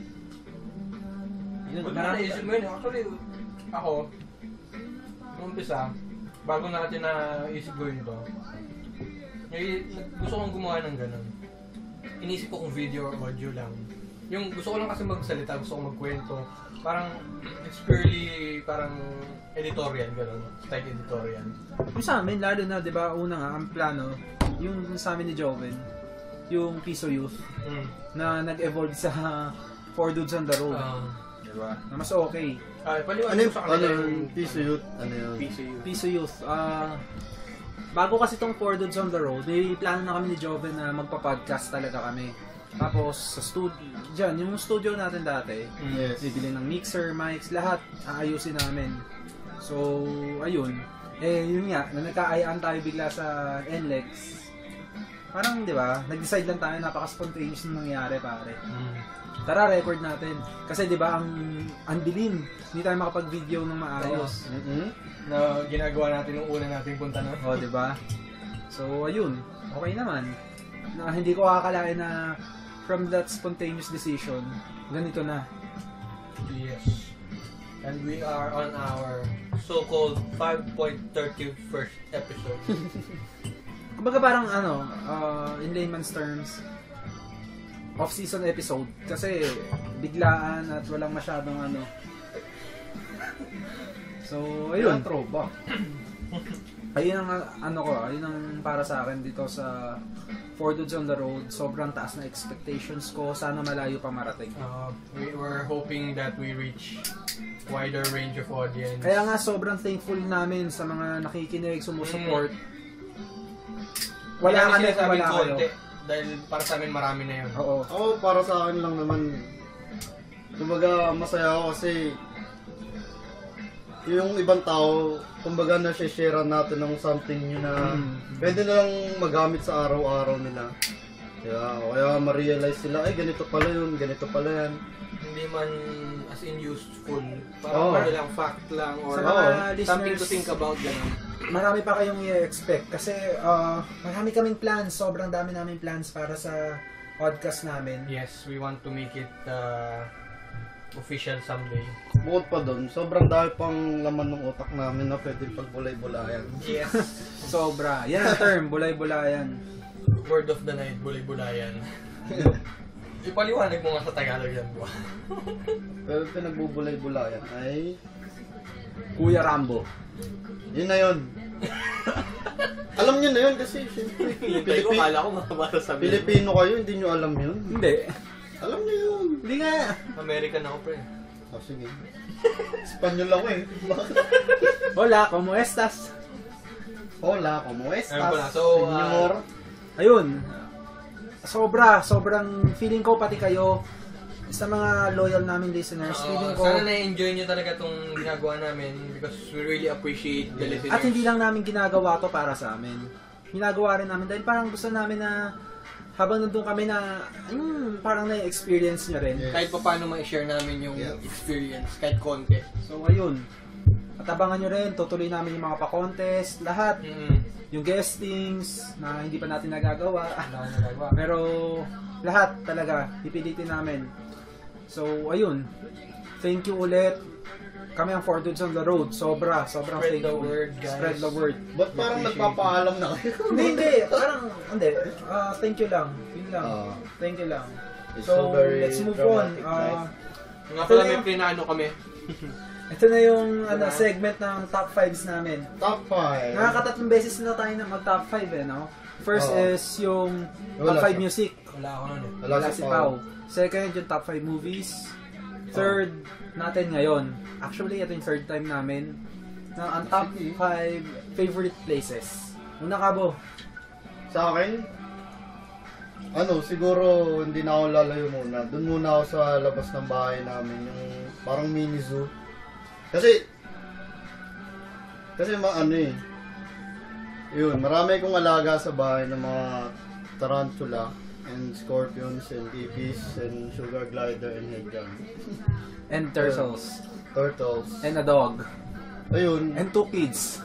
Ba't na naisip mo yun? Actually, ako, nung umpisa, bago natin naisip ko yun to, gusto kong gumawa ng ganun. Inisip ko kung video or audio lang. Yung gusto ko lang kasi magsalita, gusto ko magkwento. Parang, it's purely, parang editorial, gano'n. Style editorial. Yung sa amin, lalo na, di ba, una nga, ang plano, yung sa amin ni Joven, yung Piso Youth, na nag-evolve sa 4 Dudes on the Road. Diba? Na mas okay. Paliwanag ko sa kanila yung Piso Youth? Ano yun? Piso Youth. Bago kasi tong 4 Dudes on the Road, may plano na kami ni Joven na magpa-podcast talaga kami. Tapos sa studio, dyan, yung studio natin dati, bibili ng mixer, mics, lahat, aayusin namin. So, ayun. Yun nga, na nagkaayaan tayo bigla sa NLEX. Parang, di ba, nag-decide lang tayo, napaka-spontaneous nung nangyari, pare. Tara, record natin. Kasi, di ba, ang dilim. Hindi tayo makapag-video ng maayos. Na ginagawa natin nung una natin punta na. O, di ba? So, ayun. Okay naman. Na hindi ko akalain na from that spontaneous decision, ganito na. Yes. And we are on our so-called 5.31st episode. Kumbaga parang in layman's terms, off-season episode. Kasi biglaan at walang masyadong So, ayun. Throwback. Ayun ang ayun ang para sa akin dito sa 4 Dudes on the Road. Sobrang taas na expectations ko. Sana malayo pa marating. We were hoping that we reach wider range of audience. Kaya nga sobrang thankful namin sa mga nakikinig, sumusupport. Wala kami kung wala kayo. Dahil para sa amin marami na yun. Oo. Ako, para sa akin lang naman, kumbaga masaya ako kasi yung ibang tao, kumbaga na-share natin ng something nyo na pwede na lang magamit sa araw-araw nila. Kaya ma-realize sila, ay ganito pala yun, ganito pala yan. Hindi man as in useful. Parang lang, fact lang, or something to think about. Ganun. Marami pa kayong i-expect kasi marami kaming plans, sobrang dami naming plans para sa podcast namin. Yes, we want to make it official someday. Bukod pa doon, sobrang dami pang laman ng utak namin na pwede pagbulay-bulayan. Yes. Sobra. Yan ang term, bulay-bulayan. Word of the night, bulay-bulayan. Ipaliwanag mo nga sa Tagalog yan, bro. Pero pinagbubulay-bulayan ay Kuya Rambo. yun na yun. Alam nyo na yun kasi syempre Hintay ko, kala ko makabara sa Pilipino kayo, hindi nyo alam yun. Hindi. Alam nyo yun. Hindi nga. American ako, pre. Oh, sige. Espanyol ako eh. Hola, ¿cómo estás? Hola, ¿cómo Ayun estás, pala. So, señor? Ayun. Sobrang feeling ko pati kayo sa mga loyal namin listeners, feeling ko sana na-enjoy nyo talaga itong ginagawa namin because we really appreciate the listeners. at hindi lang namin ginagawa to para sa amin. Ginagawa rin namin dahil parang gusto namin na habang nandun kami na parang na-experience nyo rin. Yes. Kahit pa paano ma-share namin yung experience, kahit konti. So ayun. At abangan nyo rin, tutuloy namin yung mga pa-contest, lahat. Yung guestings na hindi pa natin nagagawa. Pero lahat talaga, pipilitin namin. So, ayun. Thank you ulit. Kami ang 4 Dudes on the Road. Sobrang Spread thankful. the word, guys. Spread the word. Ba't parang nagpapaalam na kayo? Hindi. Parang, hindi. Thank you lang. Yun lang. Thank you lang. It's So, very let's move on. dramatic, right? Nga pala may plinano kami. Ito na yung segment ng top 5s namin. Top 5. Nakakatatlong beses na tayo na mag-top 5 no? First is yung top Wala 5 siya. music. Wala ako nun eh. Wala si Pao. Second, yung top 5 movies. Third, natin ngayon. Actually, ito yung third time namin na ang top 5 favorite places. Una ka, Bo. Sa akin, siguro hindi na ako lalayo muna. Doon muna ako sa labas ng bahay namin, yung parang mini zoo. Kasi yun, marami kong alaga sa bahay ng mga tarantula and scorpions and ibis and sugar glider and headgun. And turtles. Turtles. And a dog. Ayun, And 2 kids.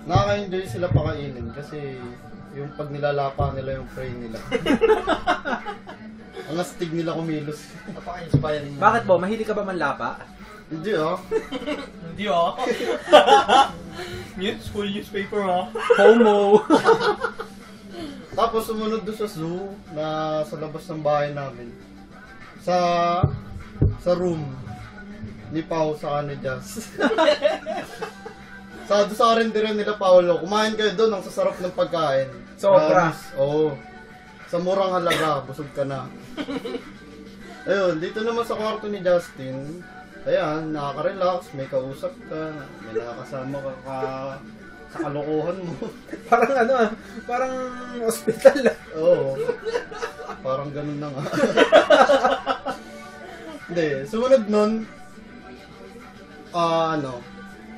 nakaka-enjoy sila pakainin kasi yung pag nilalapa nila yung prey nila. Ang astig nila kumilos. Napaka-inspiring. Bakit po? Mahilig ka ba manlapa? Hindi ah. Hindi School newspaper Homo! Tapos sumunod doon sa zoo na sa labas ng bahay namin. Sa room ni Pao sa ni Jazz. Doon sa karinderya nila Paolo, kumain kayo doon, ang sasarap ng pagkain. Sobra. Oo. Sa murang halaga, busog ka na. Ayun, dito naman sa kwarto ni Justin, ayan, nakaka-relax, may kausap ka, may nakakasama ka sa kalokohan mo. Parang parang hospital lang. Oo. Parang ganun na nga. Hindi, sumunod nun,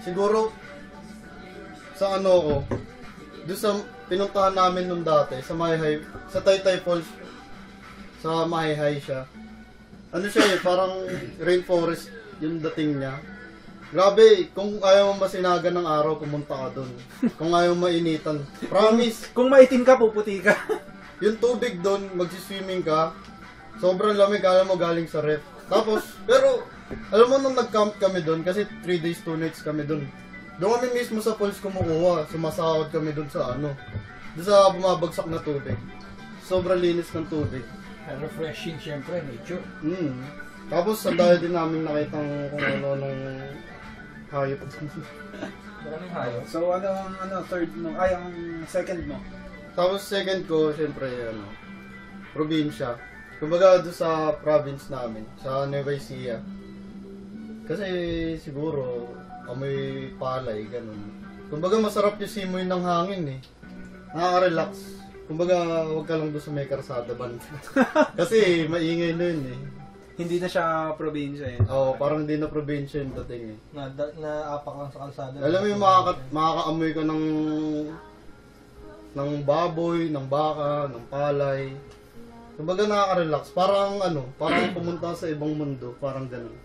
siguro, sa ko, doon sa pinuntahan namin nung dati, sa Mahihay, sa Taytay Falls, sa Mahihay siya. Ano siya parang rainforest yung dating niya. Grabe, kung ayaw mo masinaga ng araw, pumunta ka doon. Kung ayaw mo mainitan, promise. Kung maitim ka, puputi ka. Yung tubig doon, magsiswimming ka, sobrang lamig, alam mo galing sa ref. Tapos, pero, alam mo nung nag-camp kami doon, kasi 3 days, 2 nights kami doon. Doon kami mismo sa falls kumukuha, sumasahod kami doon sa doon sa bumabagsak na tubig. Sobrang linis ng tubig. Refreshing syempre, nature. Tapos, ang dahil din namin nakitang kung ano nung hayop. Maraming hayop. So, third mo? Ay, ang second mo? Tapos, second ko, syempre, probinsya. Kumbaga, doon sa province namin, sa Nueva Ecija. Kasi, siguro, amoy palay, ganun. Kumbaga, masarap yung simoy ng hangin, Nakaka-relax. Kumbaga, huwag ka lang doon sa may karsada band. Kasi, maingay na yun, Hindi na siya probinsya, Oo, parang hindi na probinsya yung dating, Naapak lang sa kalsada. Alam mo yung makaka-amoy ka ng baboy, ng baka, ng palay. Kumbaga nakaka-relax. Parang parang pumunta sa ibang mundo. Parang ganun.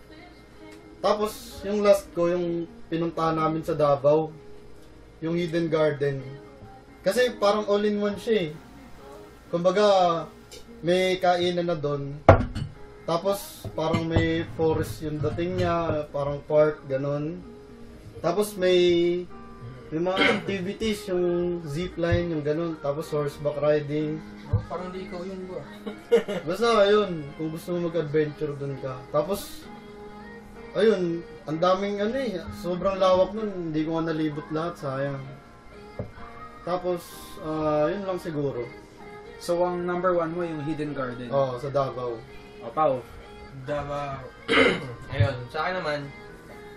Tapos, yung last ko, yung pinuntahan namin sa Davao. Yung Hidden Garden. Kasi parang all-in-one siya Kumbaga, may kainan na doon. Tapos, parang may forest yung dating niya. Parang park, ganun. Tapos, may mga activities, yung zipline, yung ganun. Tapos, horseback riding. Parang di ikaw yun ba? Basta, ayun, kung gusto mo mag-adventure dun ka. Tapos, ayun, ang daming sobrang lawak nun, hindi ko nga nalibot lahat, sayang. Tapos, yun lang siguro. So, ang number 1 mo yung Hidden Garden? Oo, sa Davao. O, Pao? Davao. Ayun, sa akin naman,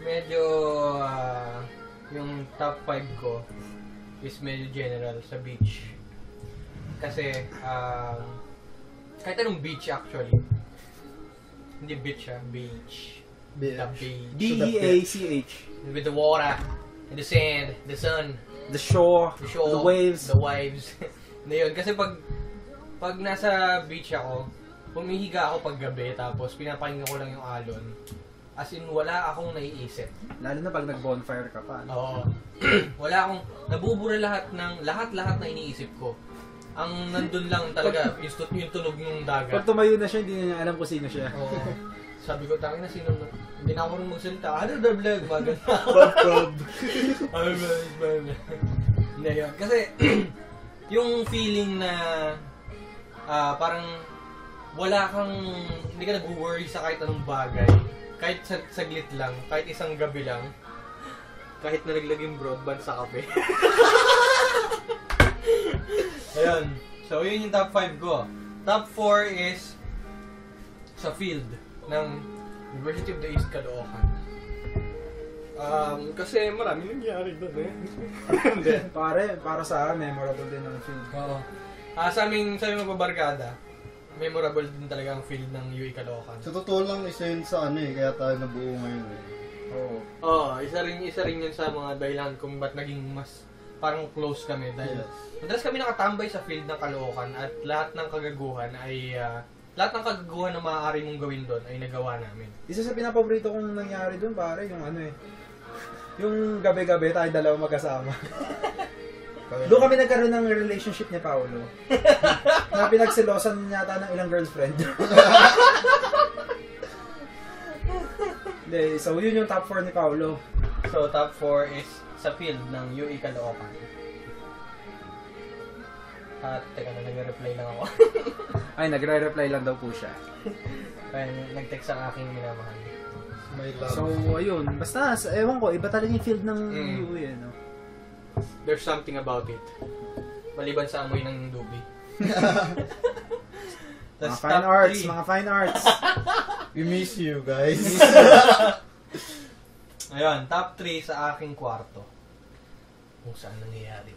medyo, yung top 5 ko is medyo general sa beach. Kasi, kahit anong beach actually. Hindi beach beach. The beach. D-E-A-C-H. With the water, and the sand, the sun. The shore, the waves. The waves. Na yun, kasi pag nasa beach ako, humihiga ako pag gabi, tapos pinapakinggan ko lang yung alon. As in, wala akong naiisip. Lalo na pag nag-bonfire ka pa. Oo. Wala akong, nabubura lahat na iniisip ko. Ang nandun lang talaga, yung tunog ng dagat. Pag tumayo na siya, hindi na niya alam kung sino siya. Oo. Sabi ko, tangin na sino, hindi na ako rin magsalita. Ano the vlog? Bagal na ako. Ano ba? Hindi yun. Kasi, yung feeling na, parang, wala kang, hindi ka nag-worry sa kahit anong bagay. Kahit saglit lang, kahit isang gabi lang. Kahit nalaglag yung broadband sa kape. Ayun. So, yun yung top 5 ko. Top 4 is sa field ng University of the East Caloocan. Kasi marami nangyari doon Para sa akin, memorable din ang field. Oo. Sa aming magbabarkada, memorable din talaga ang field ng UE Caloocan. Sa totoo lang, isa yun sa kaya tayo nabuo ngayon Oo, isa rin yun sa mga dahilan kung ba't naging mas parang close kami dahil madalas kami nakatambay sa field ng Caloocan at lahat ng kagaguhan na maaari mong gawin doon ay nagawa namin. Isa sa pinapaborito kong nangyari doon, pare, yung yung gabi-gabi tayo dalawa magkasama. Doon kami nagkaroon ng relationship ni Paolo. Na pinagselosan yata ng ilang girlfriend. Hindi, so yun yung top 4 ni Paolo. So, top 4 is sa field ng UE Caloocan. At, teka na, nag-reply lang ako. Ay, nagre-reply lang daw po siya. Kaya nag-text ang aking minamahal. May love. So, ayun. Basta, ewan ko, iba talaga yung field ng UE, no? There's something about it. Maliban sa amoy ng dubi. Mga fine arts, mga fine arts. We miss you, guys. Ayun, top 3 sa aking kwarto. Kung saan nangyayari.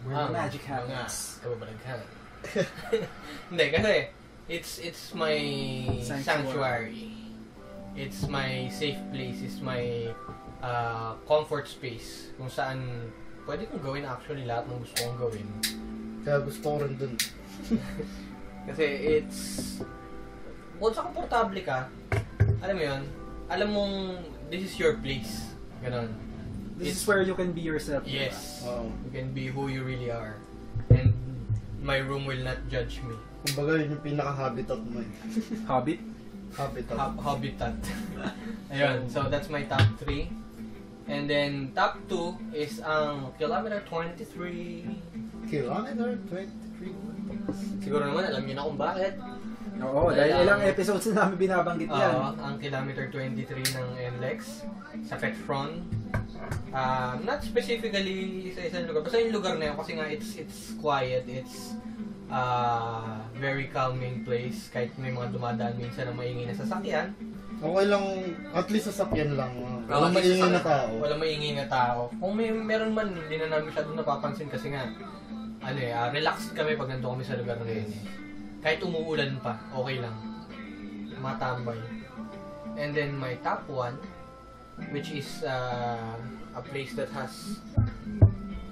Where the magic happens. Kababalaghan. Hindi, kasi it's my sanctuary. It's my safe place. It's my comfort space. Kung saan pwede kong gawin actually lahat ng gusto kong gawin. Kaya gusto ko rin dun. Kasi it's... Kung sa komportable ka, alam mo yun, alam mong this is your place. Ganon. This is where you can be yourself. Yes. Wow. You can be who you really are. And my room will not judge me. Kumbaga yun yung pinaka-habitat mo eh. Hobbit? Habitat. Habitat. Ayun, so that's my top 3. And then top 2 is ang Kilometer 23. Kilometer 23. Siguro naman alam niyo na kung bakit. Oo, dahil ilang episodes na namin binabanggit yan. Ang Kilometer 23 ng NLEX sa Petron. Not specifically sa isang lugar. Basta yung lugar na yun kasi nga it's quiet, it's very calming place. Kahit may mga dumadaan minsan na maingay na sasakyan. Okay lang, at least sasakyan lang. Walang maingay na tao. Walang maingay na tao. Kung meron man, hindi na namin masyadong napapansin kasi nga, relaxed kami pag nandun kami sa lugar na yun. Kahit umuulan pa, okay lang. Matambay. And then my top 1, which is a place that has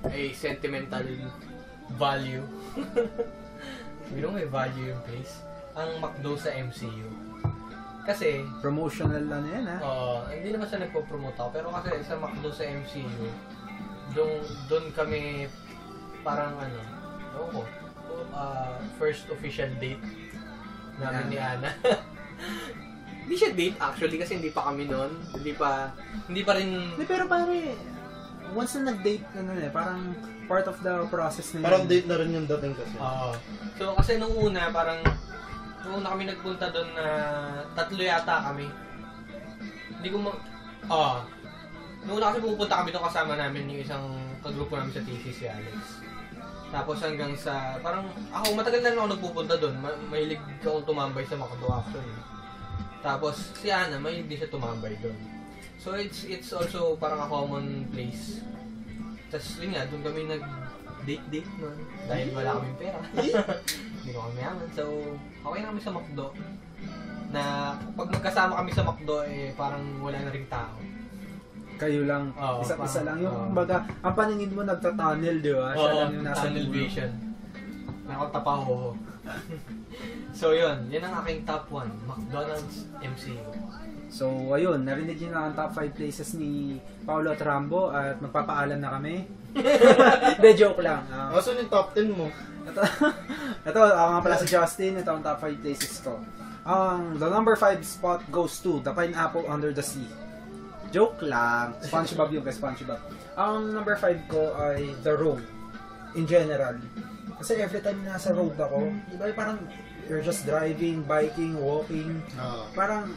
a sentimental value. You know, may value yung place. Ang McDo sa MCU. Kasi, Promotional na yan, ha? hindi naman siya nagpo-promote ako. Pero kasi sa McDo sa MCU, doon kami parang first official date namin ni Ana. Hindi siya date actually kasi hindi pa kami noon. Hindi pa rin... Hindi, pero pare, once na nag-date, parang part of the process na yun. Parang date na rin yung dating kasi. So kasi nung una kami nagpunta doon na 3 yata kami. Hindi ko nung una kasi pupunta kami doon kasama namin yung isang kagrupo namin sa thesis, si Alex. Tapos hanggang sa, parang ako matagal na rin ako nagpupunta doon. Mahilig akong tumambay sa McDo actually. Tapos si Ana, mahilig din siya tumambay doon. So it's also parang a common place. Tapos yun nga, doon kami nag-date noon. Dahil wala kaming pera. Hindi ko kami yaman. So, okay na kami sa McDo. Na pag magkasama kami sa McDo, parang wala na ring tao. Kayo lang, isa lang. Yung kumbaga, ang paningin mo nagta-tunnel, di ba? Siya lang yung nasa tunnel dulo. vision. Nakatapaho. So yun ang aking top 1. McDonald's MCU. So, ayun, narinig niyo na ang top 5 places ni Paolo at Rambo at magpapaalam na kami. De joke lang. Asan yung top 10 mo? Ito, nga pala si Justin. Ito ang top 5 places ko. The number 5 spot goes to The Pineapple Under the Sea. Joke lang. SpongeBob yung kay SpongeBob. Ang number 5 ko ay The Road. In general. Kasi every time nasa road ako, iba parang you're just driving, biking, walking. Parang,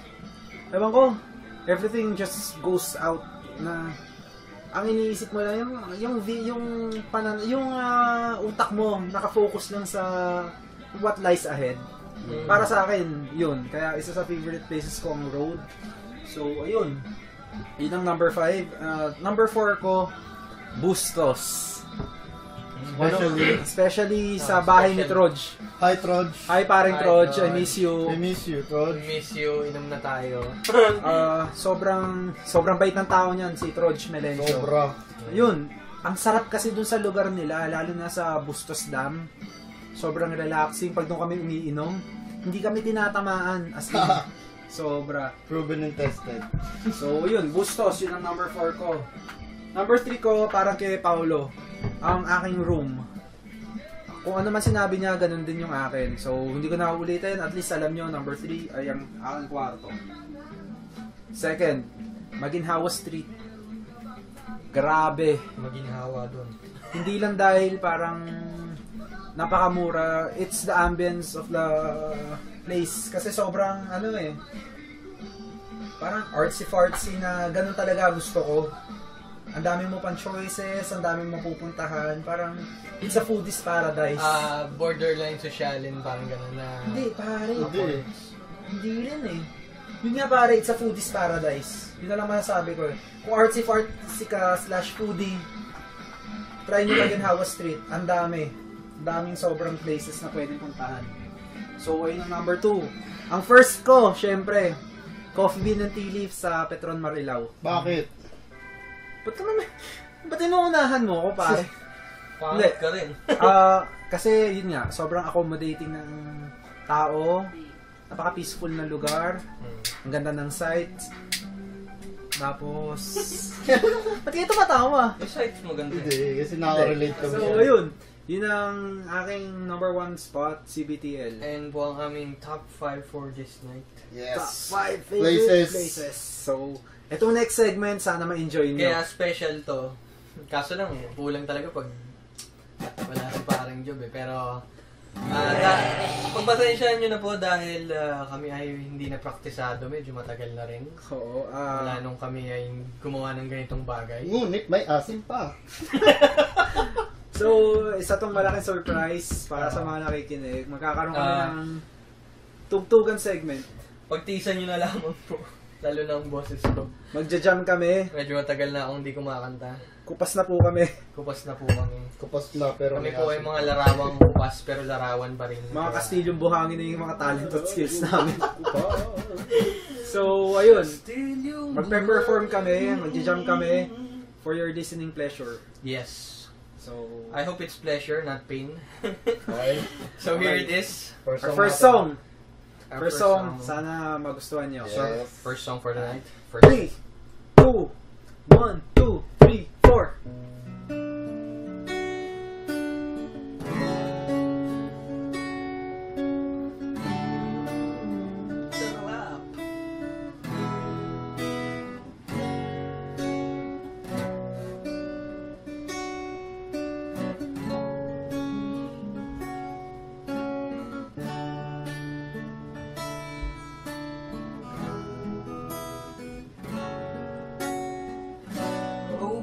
ewan ko, everything just goes out na ang iniisip mo lang yung utak mo nakafocus lang sa what lies ahead. Para sa akin, yun. Kaya isa sa favorite places ko ang road. So, ayun. Yun ang number 5. Number 4 ko, Bustos. Especially sa bahay ni Troj. Hi, Troj. Hi, paring Troj. I miss you. I miss you, Troj. I miss you. Inom na tayo. Sobrang bait ng tao niyan, si Troj Melencio. Sobra. Ayun. Ang sarap kasi dun sa lugar nila, lalo na sa Bustos Dam. Sobrang relaxing. Pag doon kami umiinom, hindi kami tinatamaan. As in, sobra. Proven and tested. So, yun. Bustos. Yun ang number 4 ko. Number 3 ko, parang kay Paolo. ang aking room. Kung ano man sinabi niya, ganun din yung akin. So, hindi ko na ulitin. At least alam nyo, number 3 ay ang aking kwarto. Second, Maginhawa Street. Grabe. Maginhawa doon. Hindi lang dahil parang napakamura. It's the ambience of the place. Kasi sobrang, parang artsy-fartsy na ganun talaga gusto ko. Ang dami mo pang choices, ang dami mo pupuntahan. Parang, it's a foodie's paradise. Borderline socialin, parang gano'n na... Hindi, pare. Hindi. Hindi rin eh. Yun nga pare, it's a foodie's paradise. Yun na lang masasabi ko eh. Kung artsy-fartsy ka / foodie, try nyo Maginhawa Street. Ang dami. Ang daming sobrang places na pwedeng puntahan. So, ayun ang number 2. Ang first ko, syempre, Coffee Bean and Tea Leaf sa Petron Marilao. Bakit? Ba't inuunahan mo ako, pare? Pangit ka rin. Kasi, yun nga, sobrang accommodating ng tao. Napaka-peaceful na lugar. Ang ganda ng sights. Tapos... Ba't kayo tumatawa? Yung sites maganda. Hindi, kasi nakaka-relate kami. So, ayun. Yun ang aking number 1 spot, CBTL. And po ang aming top 5 for this night. Yes. Top 5 favorite Places. places. So, itong next segment, sana ma-enjoy nyo. Kaya special to. Kaso lang, kulang talaga pag wala si parang job eh. Pero, pagpasensyahan nyo na po dahil kami ay hindi na praktisado. Medyo matagal na rin. Oo. Wala nung kami ay gumawa ng ganitong bagay. Ngunit may asim pa. So, isa tong malaking surprise para sa mga nakikinig. Magkakaroon kami ng tugtugan segment. Pagtisan nyo na lamang po. Lalo na ang boses ko. Magja-jam kami. Medyo matagal na akong hindi kumakanta. Kupas na po kami. Kupas na po kami. Kupas na pero Kami may po ay asim. mga larawang kupas pero larawan pa rin. Mga Kastilyong buhangin na yung mga talent at skills namin. So, ayun. Magpe-perform kami. Magja-jam kami for your listening pleasure. Yes. So, I hope it's pleasure, not pain. Okay. So here it is. our first song. Our First song. Sana magustuhan nyo. Yes. So, first song for the night. First. 3, 2, 1, 2, 3, 4.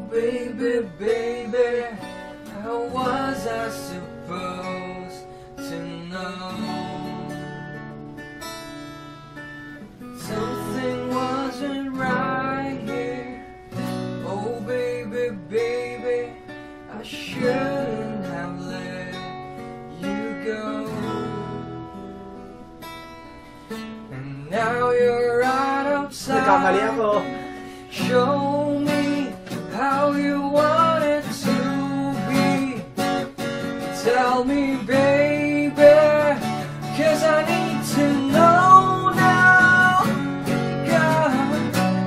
Baby, baby, how was I supposed to know? Something wasn't right here. Oh, baby, baby, I shouldn't have let you go. And now you're right Nagkamali outside. ako. Show me how you want it to be. Tell me, baby, 'cause I need to know now. God,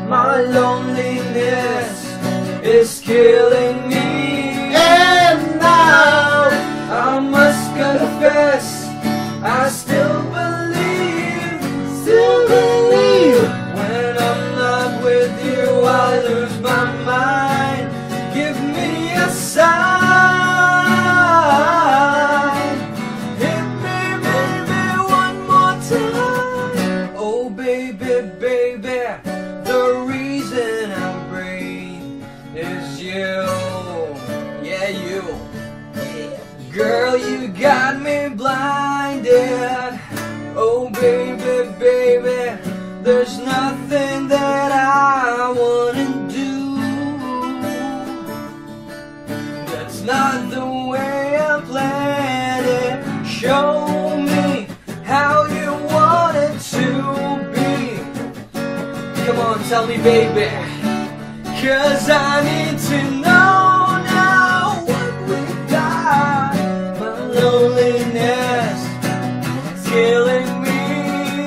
my loneliness is killing me. And now I must confess, I still believe when I'm not with you, I lose my mind. Give me a sign. Hit me, baby, one more time. Oh, baby, baby, the reason I breathe is you. Yeah, you. Girl, you got me blinded. Oh, baby, baby, there's nothing that I wanna do. That's not the way I planned it. Show me how you want it to be. Come on, tell me, baby, 'cause I need to know now what we got. My loneliness is killing me.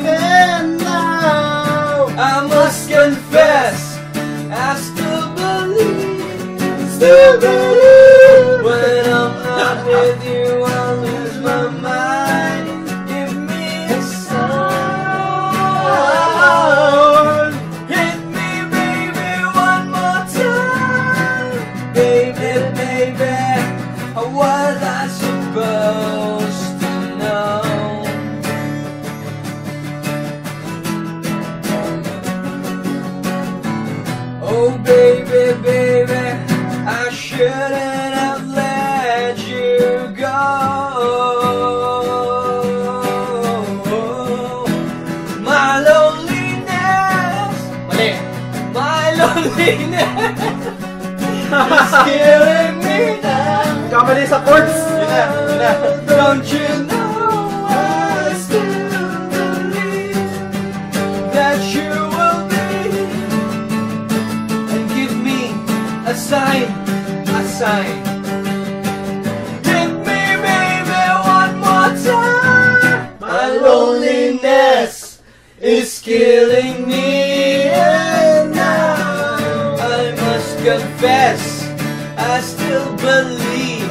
And now I must confess, I still believe when with you, I'll lose my mind. Give me a sign. Hit me, baby, one more time. Baby, baby, how was I supposed to know? Oh, baby, baby, I shouldn't have let you go. My loneliness, my loneliness is killing me now. Kamali sa chords. Don't you know I still believe that you will be, and give me a sign, a sign. Hit me, baby, one more time. My loneliness is killing me, and now I must confess, I still believe.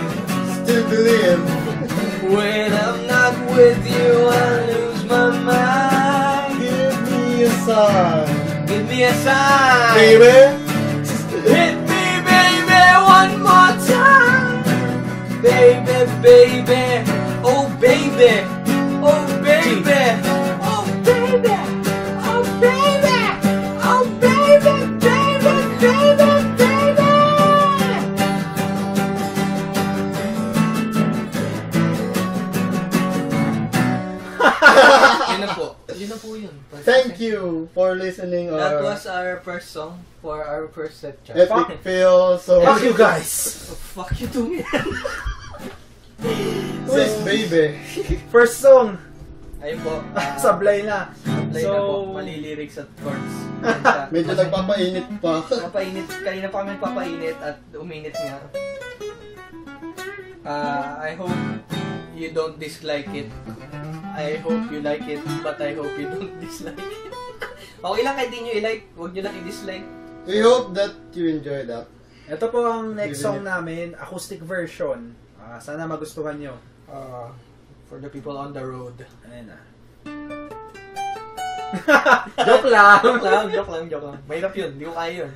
When I'm not with you, I lose my mind. Give me a sign. Give me a sign. Baby. Hit me, baby, one more time. Baby, baby, oh baby, oh baby, oh baby, oh baby, oh baby, baby, baby, baby. Yun na po yun. Thank you for listening. That was our first song for our first set chat. Epic fail. So Fuck you guys. Fuck you too, man. who is baby? First song. Ayun po. Sablay na. Play na po. Mali lyrics at chords. Medyo nagpapainit pa. Papainit. Kanina pa kami papainit at uminit nga. I hope you don't dislike it. I hope you like it, but I hope you don't dislike it. Okay lang kahit di nyo i-like, huwag nyo lang i-dislike. We hope that you enjoy that. Ito po ang next song namin, acoustic version. Sana magustuhan nyo. For the people on the road. Ayan na. Joke lang! Joke lang. Mahirap yun, di ko kaya yun.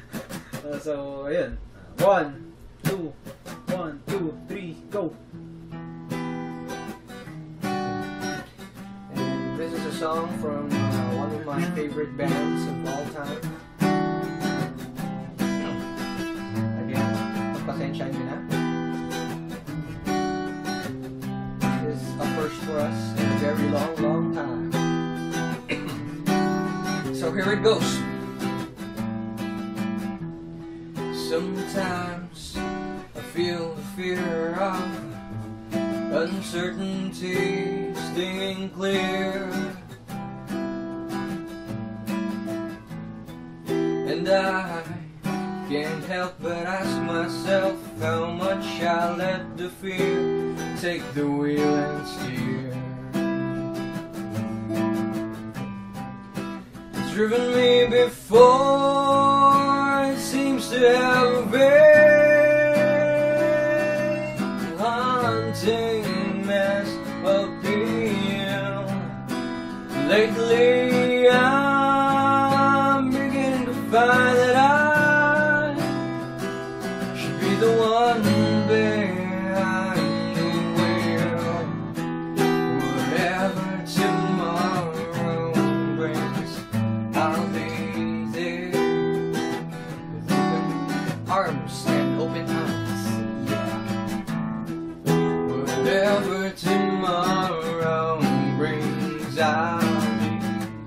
So, ayun. 1, 2, 1, 2, 3, go! This is a song from one of my favorite bands of all time. Again, pasensya nyo na. This is a first for us in a very long time. So here it goes. Sometimes I feel the fear of uncertainty stinging clear, and I can't help but ask myself how much I let the fear take the wheel and steer. It's driven me before, it seems to have a very haunting mess appeal. Lately I'm beginning to find that I should be the one behind the wheel. Whatever tomorrow brings, I'll be there with open arms and open eyes. Whatever tomorrow brings, I'll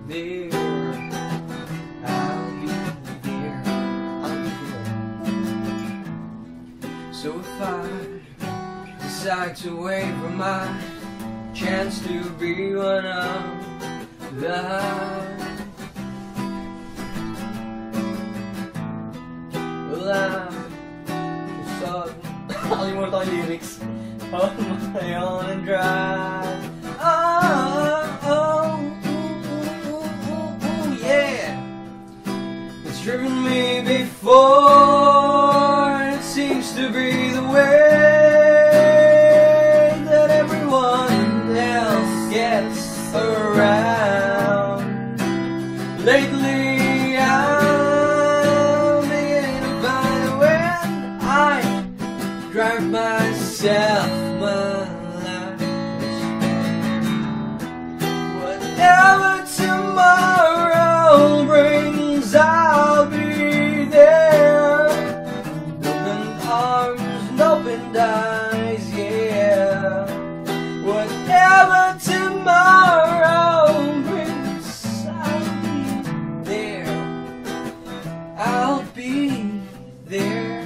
be there. I'll be there. I'll be there. So if I decide to wait for my chance to be one of the, well, I'm sorry. Nakalimutan ko yung lyrics. On my own drive. Yeah. It's driven me before. It seems to be the way. drive myself my life. Whatever tomorrow brings, I'll be there. Open arms and open eyes, yeah. Whatever tomorrow brings, I'll be there. I'll be there.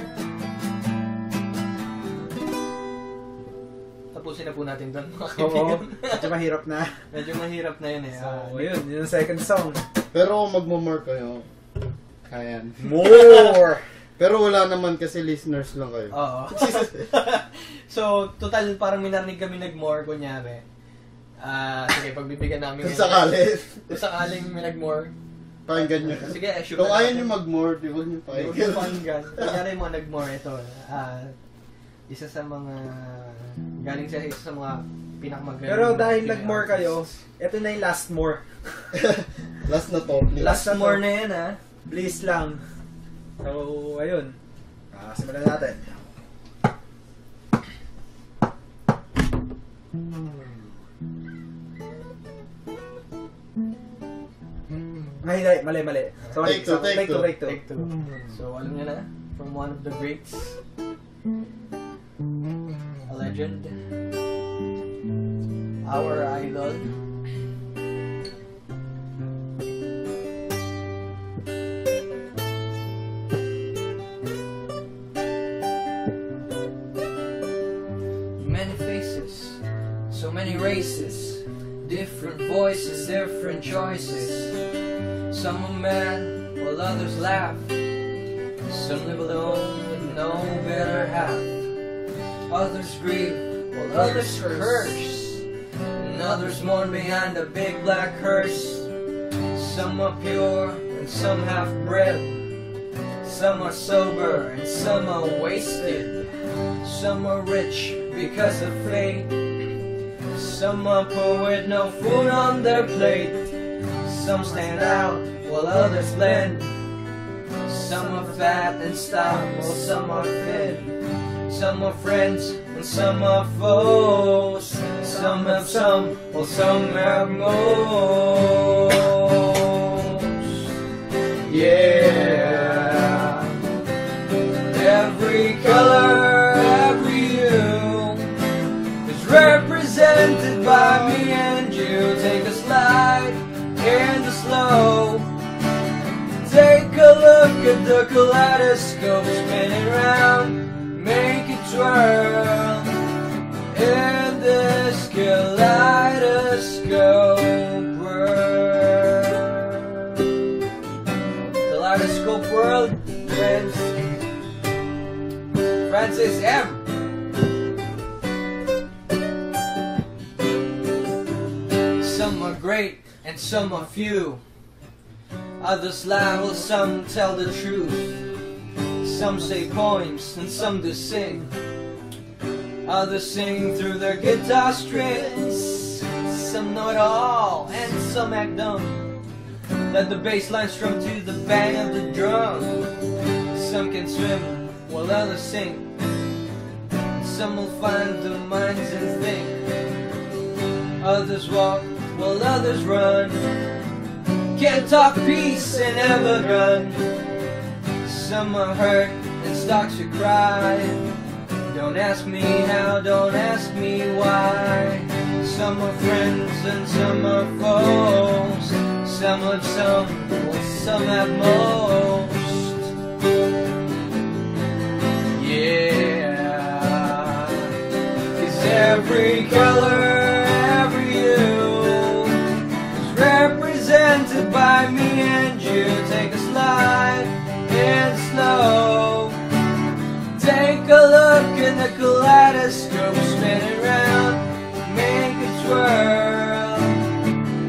Tapusin na po natin doon, mga Oo, kaibigan. medyo mahirap na. Medyo mahirap na yun eh. So, yun yung second song. Pero kung magmamore kayo, kayan. More! Pero wala naman kasi listeners lang kayo. Oo. So, total, parang minarnig kami nag-more, kunyari. Sige, pagbibigyan namin. Kung sakali, Kung sakaling may nag-more. pakinggan nyo. Sige, shoot Kung na ayaw natin. nyo mag-more, huwag nyo Huwag yung pakinggan. pakinggan. Kunyari yung mga nag-more, ito. Isa sa mga... Galing siya isa sa mga pinakamagaling. Pero dahil Pinoy nag-more kayo, artists. ito na yung last more. Last na to, please. Last na more to. na yan, ha? Please lang. So, ayun. Simulan natin. Ay, mali. Sorry. Take two, take two. Take two. So, alam niyo na, from one of the greats, a legend, our idol, many faces, so many races, different voices, different choices. Some are mad while others laugh. Some live alone with no better half. Others grieve while others curse. And others mourn behind a big black hearse. Some are pure and some half bred. Some are sober and some are wasted. Some are rich because of fate. Some are poor with no food on their plate. Some stand out while others blend. Some are fat and stout while some are thin. Some are friends and some are foes. Some have some while some have most. Yeah. Every color, every hue is represented by me and you. Take a slide in the slow. Take a look at the kaleidoscope spinning round. Make it twirl in this kaleidoscope world. Kaleidoscope world, friends. Francis M. Some are great and some are few. Others lie while some tell the truth. Some say poems and some do sing. Others sing through their guitar strings. Some know it all and some act dumb. Let the bass line strum to the bang of the drum. Some can swim while others sing. Some will find their minds and think. Others walk while others run. Can't talk peace and have a gun. Some are hurt and start to cry. Don't ask me how, don't ask me why. Some are friends and some are foes. Some have some, while some have most. Yeah. 'Cause every color, every hue is represented by me and you. Take a slide in slow. Take a look in the kaleidoscope spinning round. Make it twirl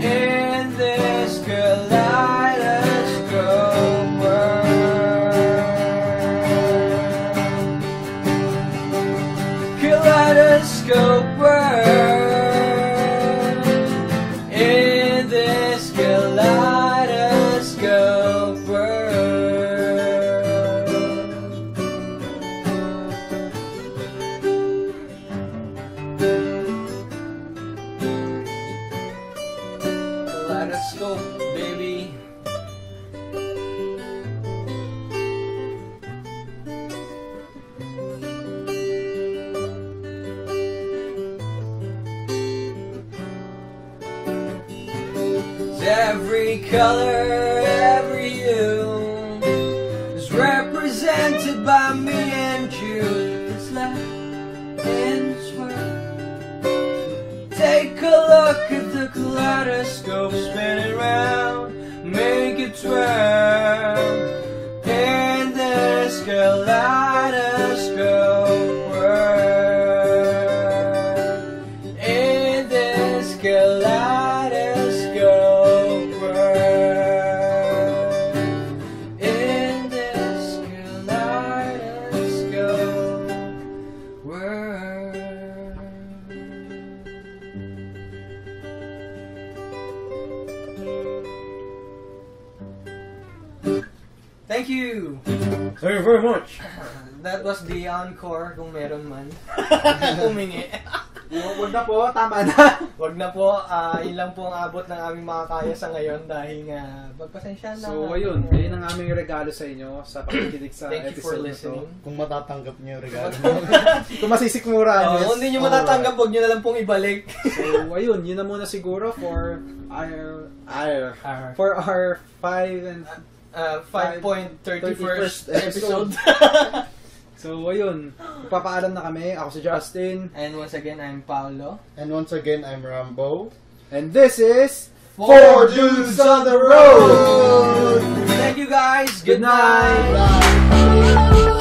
in this kaleidoscope world. Kaleidoscope world. In this kaleidoscope world. Every color, every hue is represented by me and you. This life in this world. Take a look at the kaleidoscope spinning round, make it twirl in this kaleidoscope world. In this kaleidoscope world. In this kaleidoscope world. Thank you! Thank you very much. That was the encore kung meron man. Humingi. Huwag na po, tama na. Wag na po, yun lang po ang abot ng aming makakaya sa ngayon dahil nga pagpasensya na. So, ayun. Yun ang aming regalo sa inyo sa pakikinig sa Thank you for episode na to. listening. Kung matatanggap niyo yung regalo. Kung masisikmura nyo. Kung hindi nyo matatanggap, huwag nyo na lang pong ibalik. So, ayun. Yun na muna siguro for our 5.31st episode. So, ayun. Ipapaalam na kami. Ako si Justin. And once again, I'm Paolo. And once again, I'm Rambo. And this is Four Dudes on the Road! Thank you guys. Good night. Bye.